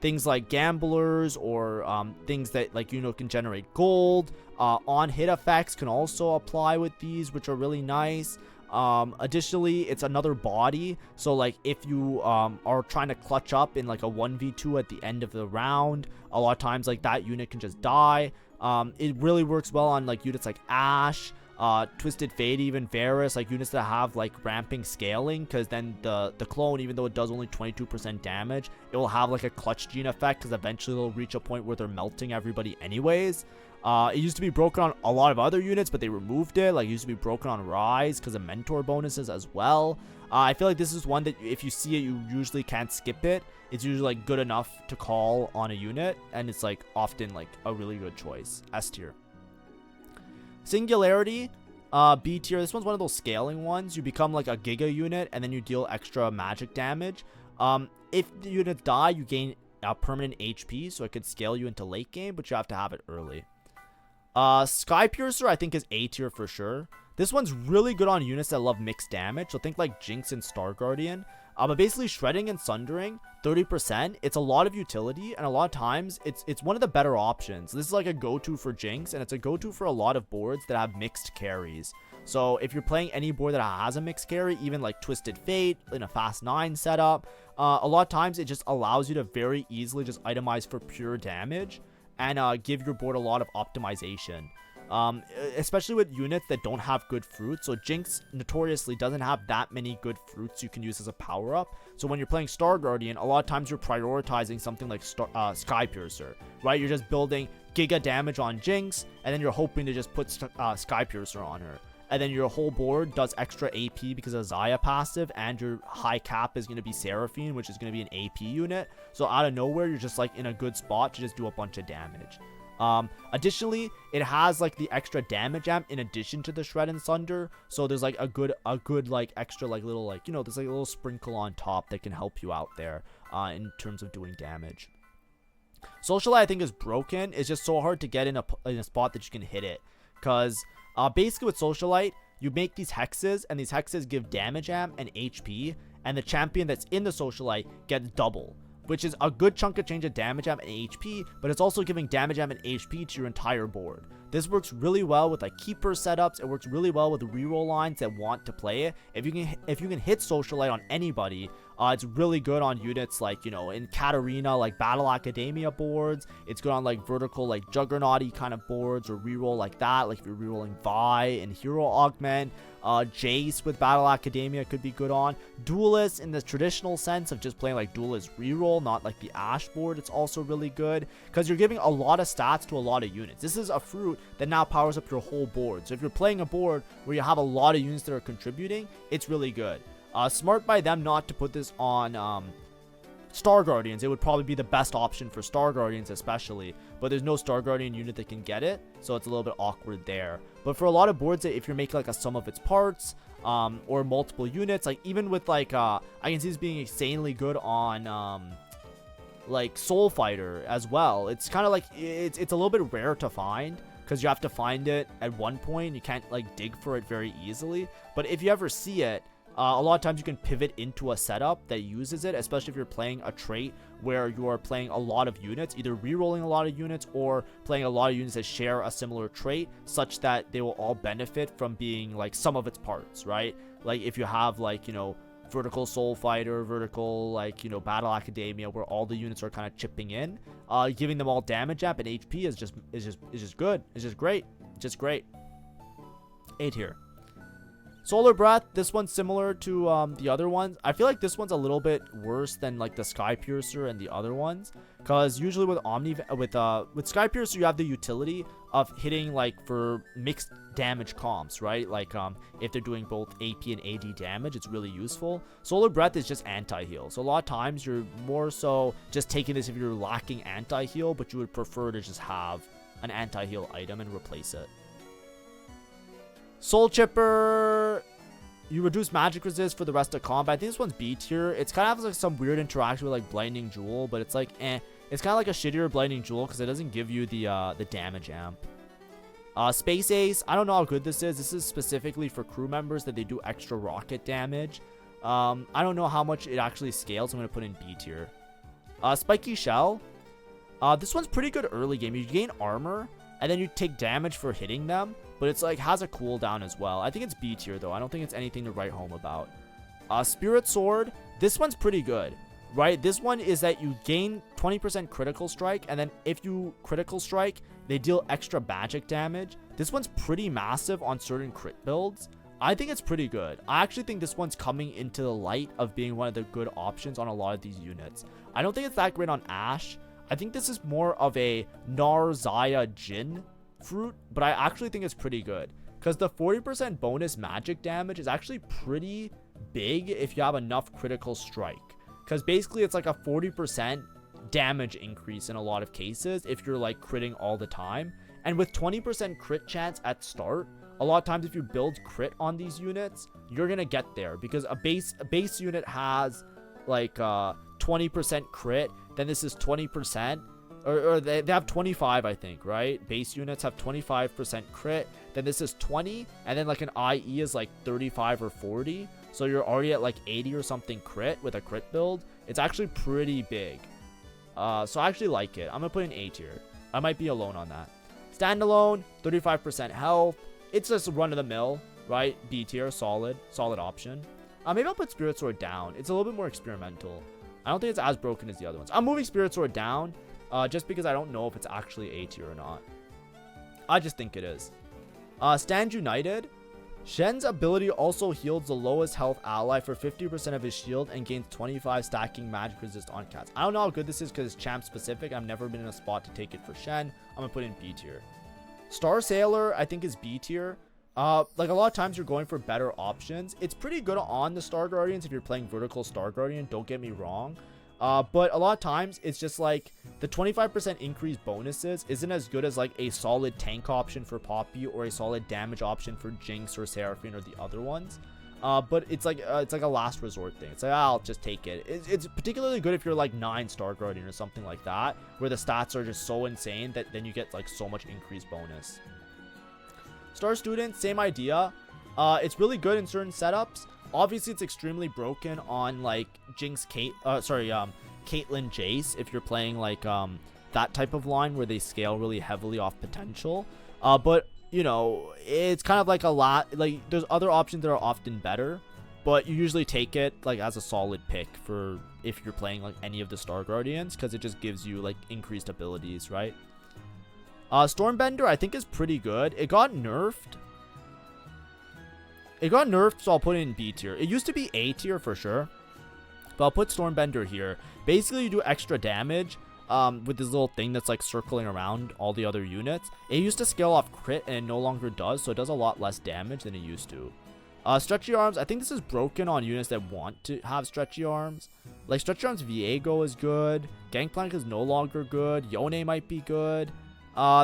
things like gamblers, or things that like, you know, can generate gold. On hit effects can also apply with these, which are really nice. Additionally, it's another body. So like if you are trying to clutch up in like a 1v2 at the end of the round, a lot of times like that unit can just die. It really works well on like units like Ash, Twisted Fate, even Varus, like units that have like ramping scaling, because then the clone, even though it does only 22% damage, it will have like a clutch gene effect because eventually they'll reach a point where they're melting everybody anyways. It used to be broken on a lot of other units, but they removed it. Like it used to be broken on Rise because of mentor bonuses as well. I feel like this is one that if you see it, you usually can't skip it. It's usually like good enough to call on a unit, and it's like often like a really good choice. S tier. Singularity, B tier. This one's one of those scaling ones. You become like a Giga unit, and then you deal extra magic damage. If the units die, you gain permanent HP, so it could scale you into late game, but you have to have it early. Sky Piercer, I think, is A tier for sure. This one's really good on units that love mixed damage, so think like Jinx and Star Guardian. But basically shredding and sundering, 30%, it's a lot of utility, and a lot of times it's one of the better options. This is like a go-to for Jinx, and it's a go-to for a lot of boards that have mixed carries. So if you're playing any board that has a mixed carry, even like Twisted Fate in a Fast 9 setup, a lot of times it just allows you to very easily just itemize for pure damage and give your board a lot of optimization. Especially with units that don't have good fruits. So Jinx notoriously doesn't have that many good fruits you can use as a power-up. So when you're playing Star Guardian, a lot of times you're prioritizing something like Sky Piercer, right? You're just building giga damage on Jinx, and then you're hoping to just put Sky Piercer on her. And then your whole board does extra AP because of Xayah passive, and your high cap is going to be Seraphine, which is going to be an AP unit. So out of nowhere, you're just like in a good spot to just do a bunch of damage. Additionally, it has like the extra damage amp in addition to the shred and sunder, so there's like a good like extra like little like, you know, there's like a little sprinkle on top that can help you out there in terms of doing damage. Socialite, I think, is broken. It's just so hard to get in a spot that you can hit it, because basically with Socialite, you make these hexes, and these hexes give damage amp and HP, and the champion that's in the socialite gets double, which is a good chunk of change of damage amp and HP, but it's also giving damage amp and HP to your entire board. This works really well with like keeper setups. It works really well with reroll lines that want to play it. If you can hit socialite on anybody, it's really good on units like, you know, in Katarina, like Battle Academia boards. It's good on like vertical, like Juggernaut-y kind of boards, or reroll like that. Like if you're rerolling Vi and Hero Augment, Jace with Battle Academia could be good on. Duelist in the traditional sense of just playing like Duelist reroll, not like the Ash board. It's also really good because you're giving a lot of stats to a lot of units. This is a fruit that now powers up your whole board. So if you're playing a board where you have a lot of units that are contributing, it's really good. Smart by them not to put this on Star Guardians. It would probably be the best option for Star Guardians especially, but there's no Star Guardian unit that can get it, so it's a little bit awkward there. But for a lot of boards, if you're making like a sum of its parts, or multiple units, like even with like I can see this being insanely good on like Soul Fighter as well. It's kind of like it's a little bit rare to find, because you have to find it at one point. You can't like dig for it very easily, but if you ever see it, a lot of times you can pivot into a setup that uses it, especially if you're playing a trait where you are playing a lot of units, either re-rolling a lot of units or playing a lot of units that share a similar trait, such that they will all benefit from being like some of its parts, right? Like if you have like, you know, vertical Soul Fighter, vertical like, you know, Battle Academia, where all the units are kind of chipping in, giving them all damage up and HP is just good. It's just great. Just great. 8 here. Solar Breath, this one's similar to the other ones. I feel like this one's a little bit worse than like the Sky Piercer and the other ones, because usually with Sky Piercer you have the utility of hitting like for mixed damage comps, right? Like if they're doing both AP and AD damage, it's really useful. Solar Breath is just anti-heal, so a lot of times you're more so just taking this if you're lacking anti-heal, but you would prefer to just have an anti-heal item and replace it. Soul Chipper, you reduce magic resist for the rest of combat. I think this one's B tier. It's kind of has like some weird interaction with like Blinding Jewel, but it's like it's kind of like a shittier Blinding Jewel because it doesn't give you the damage amp. Space Ace, I don't know how good this is. This is specifically for crew members that they do extra rocket damage. I don't know how much it actually scales. I'm going to put in B tier. Spiky Shell, this one's pretty good early game. You gain armor and then you take damage for hitting them, but it's like has a cooldown as well. I think it's B tier though. I don't think it's anything to write home about. Spirit Sword, this one's pretty good, right? This one is that you gain 20% critical strike, and then if you critical strike, they deal extra magic damage. This one's pretty massive on certain crit builds. I think it's pretty good. I actually think this one's coming into the light of being one of the good options on a lot of these units. I don't think it's that great on Ashe. I think this is more of a Narzaya Jin fruit, but I actually think it's pretty good because the 40% bonus magic damage is actually pretty big if you have enough critical strike, because basically it's like a 40% damage increase in a lot of cases if you're like critting all the time. And with 20% crit chance at start, a lot of times if you build crit on these units, you're gonna get there, because a base unit has like 20% crit, then this is 20%, or they have 25, I think, right? Base units have 25% crit, then this is 20, and then like an IE is like 35 or 40, so you're already at like 80 or something crit with a crit build. It's actually pretty big. So I actually like it. I'm gonna put an A tier. I might be alone on that. Standalone, 35% health. It's just run of the mill, right? B tier, solid option. Maybe I'll put Spirit Sword down. It's a little bit more experimental. I don't think it's as broken as the other ones. I'm moving Spirit Sword down, just because I don't know if it's actually A tier or not. I just think it is. Stand United. Shen's ability also heals the lowest health ally for 50% of his shield and gains 25 stacking magic resist on cats. I don't know how good this is because it's champ specific. I've never been in a spot to take it for Shen. I'm gonna put it in B tier. Star Sailor, I think, is B tier. Like a lot of times you're going for better options. It's pretty good on the Star Guardians if you're playing vertical Star Guardian, don't get me wrong. But a lot of times it's just like the 25% increase bonuses isn't as good as like a solid tank option for Poppy or a solid damage option for Jinx or Seraphine or the other ones. But it's like a last resort thing. It's like, I'll just take it. It's particularly good if you're like 9 Star Guardian or something like that, where the stats are just so insane that then you get like so much increased bonus. Star Student, same idea. It's really good in certain setups. Obviously, it's extremely broken on like Caitlyn Jace if you're playing like that type of line where they scale really heavily off potential. But you know, it's kind of like a lot. Like there's other options that are often better, but you usually take it like as a solid pick for if you're playing like any of the Star Guardians, because it just gives you like increased abilities, right? Stormbender I think is pretty good. It got nerfed. So I'll put it in B tier. It used to be A tier for sure, but I'll put Stormbender here. Basically, you do extra damage with this little thing that's like circling around all the other units. It used to scale off crit, and it no longer does, so it does a lot less damage than it used to. Stretchy arms, I think this is broken on units that want to have stretchy arms. Like stretchy arms Viego is good. Gangplank is no longer good. Yone might be good.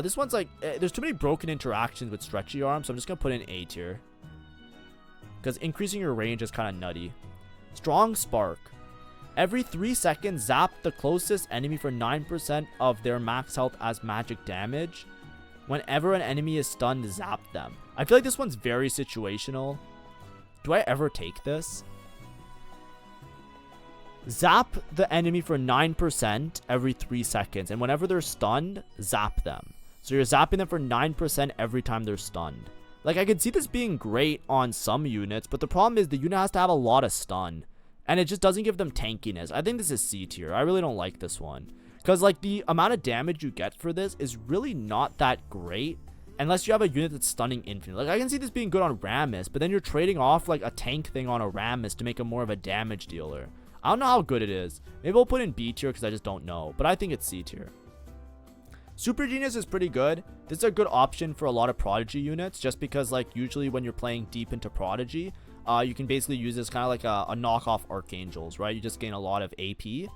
This one's like, there's too many broken interactions with stretchy arms, so I'm just going to put in A tier, because increasing your range is kind of nutty. Strong Spark. Every 3 seconds, zap the closest enemy for 9% of their max health as magic damage. Whenever an enemy is stunned, zap them. I feel like this one's very situational. Do I ever take this? Zap the enemy for 9% every 3 seconds. And whenever they're stunned, zap them. So you're zapping them for 9% every time they're stunned. Like, I could see this being great on some units, but the problem is the unit has to have a lot of stun, and it just doesn't give them tankiness. I think this is C tier. I really don't like this one, because like the amount of damage you get for this is really not that great unless you have a unit that's stunning infinite. Like, I can see this being good on Rammus, but then you're trading off like a tank thing on a Rammus to make him more of a damage dealer. I don't know how good it is. Maybe we'll put in B tier because I just don't know, but I think it's C tier. Super Genius is pretty good. This is a good option for a lot of Prodigy units, just because like usually when you're playing deep into Prodigy, you can basically use this kind of like a knockoff Archangels, right? You just gain a lot of AP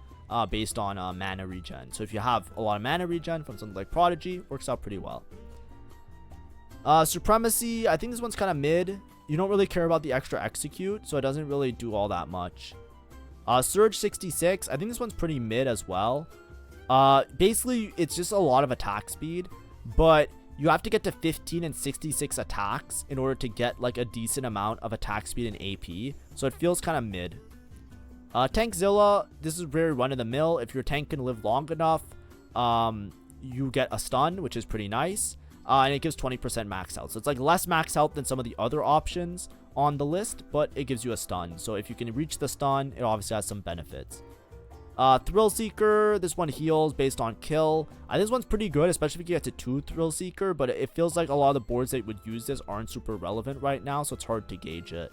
based on mana regen. So if you have a lot of mana regen from something like Prodigy, works out pretty well. Supremacy, I think this one's kind of mid. You don't really care about the extra execute, so it doesn't really do all that much. Surge 66, I think this one's pretty mid as well. Basically, it's just a lot of attack speed, but you have to get to 15 and 66 attacks in order to get like a decent amount of attack speed and AP, so it feels kind of mid. Tankzilla, this is very run-of-the-mill. If your tank can live long enough, you get a stun, which is pretty nice, and it gives 20% max health. So it's like less max health than some of the other options on the list, but it gives you a stun. So if you can reach the stun, it obviously has some benefits. Thrill Seeker, this one heals based on kill. This one's pretty good, especially if you get to 2 Thrill Seeker, but it feels like a lot of the boards that would use this aren't super relevant right now, so it's hard to gauge it.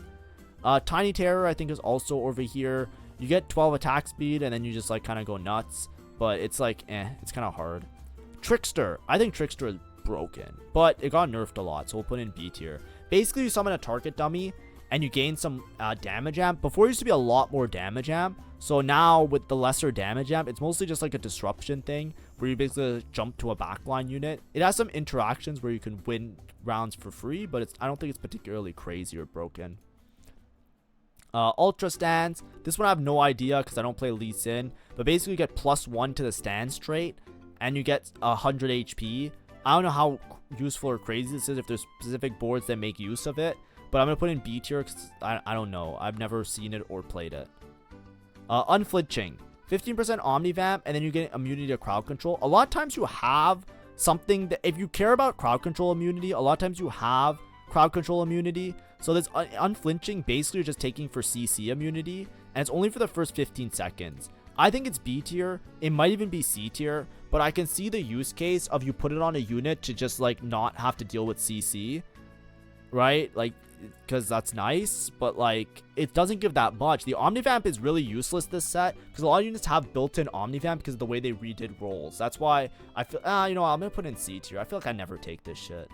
Tiny Terror, I think, is also over here. You get 12 attack speed, and then you just like kind of go nuts, but it's like, it's kind of hard. Trickster, I think Trickster is broken, but it got nerfed a lot, so we'll put in B tier. Basically, you summon a target dummy, and you gain some damage amp. Before, it used to be a lot more damage amp. So now with the lesser damage amp, it's mostly just like a disruption thing where you basically jump to a backline unit. It has some interactions where you can win rounds for free, but I don't think it's particularly crazy or broken. Ultra Stance. This one I have no idea because I don't play Lee Sin. But basically you get +1 to the stance trait and you get 100 HP. I don't know how useful or crazy this is if there's specific boards that make use of it. But I'm going to put in B tier because I don't know. I've never seen it or played it. Unflinching. 15% Omnivamp, and then you get immunity to crowd control. A lot of times you have something that, if you care about crowd control immunity, a lot of times you have crowd control immunity. So this unflinching, basically you're just taking for CC immunity, and it's only for the first 15 seconds. I think it's B tier. It might even be C tier, but I can see the use case of you put it on a unit to just like not have to deal with CC, right? Like, because that's nice, but like it doesn't give that much. The Omnivamp is really useless this set because a lot of units have built-in Omnivamp because of the way they redid rolls. That's why I feel, you know what, I'm gonna put in C tier. I feel like I never take this shit.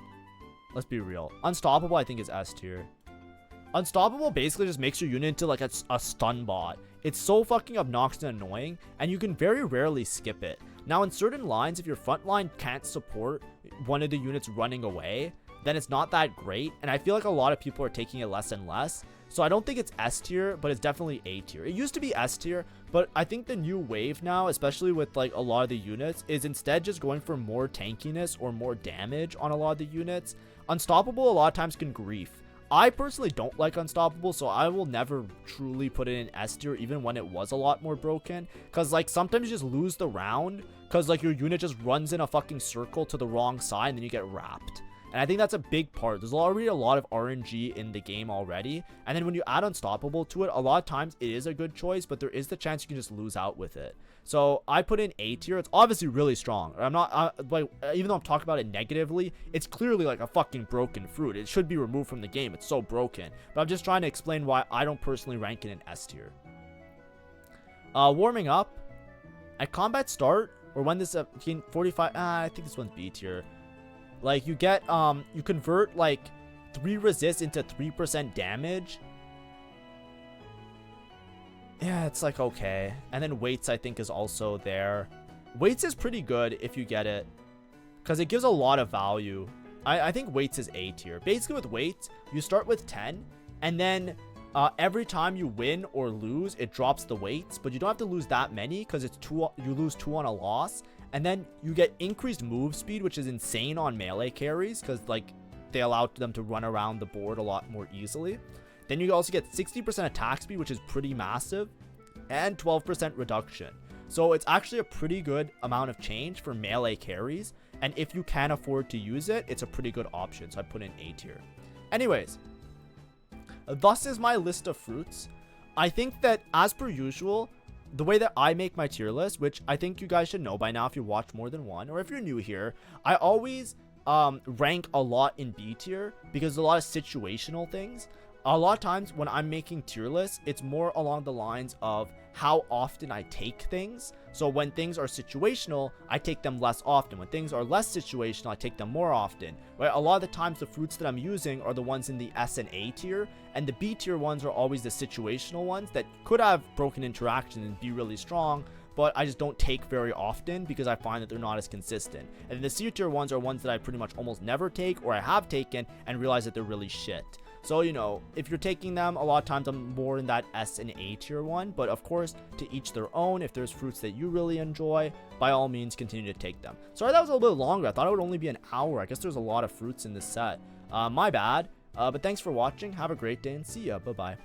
Let's be real. Unstoppable, I think, is S tier. Unstoppable basically just makes your unit into like a stun bot. It's so fucking obnoxious and annoying, and you can very rarely skip it. Now in certain lines, if your front line can't support one of the units running away, then it's not that great, and I feel like a lot of people are taking it less and less. So I don't think it's S tier, but it's definitely A tier. It used to be S tier, but I think the new wave now, especially with like a lot of the units, is instead just going for more tankiness or more damage on a lot of the units. Unstoppable a lot of times can grief. I personally don't like Unstoppable, so I will never truly put it in S tier, even when it was a lot more broken. Because, like, sometimes you just lose the round because, like, your unit just runs in a fucking circle to the wrong side and then you get wrapped. And I think that's a big part. There's already a lot of RNG in the game already. And then when you add Unstoppable to it, a lot of times it is a good choice, but there is the chance you can just lose out with it. So I put in A tier. It's obviously really strong. I'm not, like, even though I'm talking about it negatively, it's clearly like a fucking broken fruit. It should be removed from the game. It's so broken. But I'm just trying to explain why I don't personally rank it in S tier. Warming up. At combat start, or when this 45, I think this one's B tier. Like, you get, you convert, like, 3 resist into 3% damage. Yeah, it's, like, okay. And then weights, I think, is also there. Weights is pretty good if you get it, because it gives a lot of value. I think weights is A tier. Basically, with weights, you start with 10, and then every time you win or lose, it drops the weights, but you don't have to lose that many, because it's 2, you lose 2 on a loss. And then you get increased move speed, which is insane on melee carries, because, like, they allow them to run around the board a lot more easily. Then you also get 60% attack speed, which is pretty massive, and 12% reduction. So it's actually a pretty good amount of change for melee carries, and if you can afford to use it, it's a pretty good option. So I put in A tier. Anyways, thus is my list of fruits. I think that, as per usual, the way that I make my tier list, which I think you guys should know by now if you watch more than one, or if you're new here, I always rank a lot in B tier because there's a lot of situational things. A lot of times when I'm making tier lists, it's more along the lines of how often I take things. So when things are situational, I take them less often. When things are less situational, I take them more often. Right? A lot of the times the fruits that I'm using are the ones in the S and A tier, and the B tier ones are always the situational ones that could have broken interaction and be really strong, but I just don't take very often because I find that they're not as consistent. And the C tier ones are ones that I pretty much almost never take, or I have taken and realize that they're really shit. So, you know, if you're taking them, a lot of times I'm more in that S and A tier one. But of course, to each their own. If there's fruits that you really enjoy, by all means, continue to take them. Sorry, that was a little bit longer. I thought it would only be an hour. I guess there's a lot of fruits in this set. My bad. But thanks for watching. Have a great day and see ya. Bye-bye.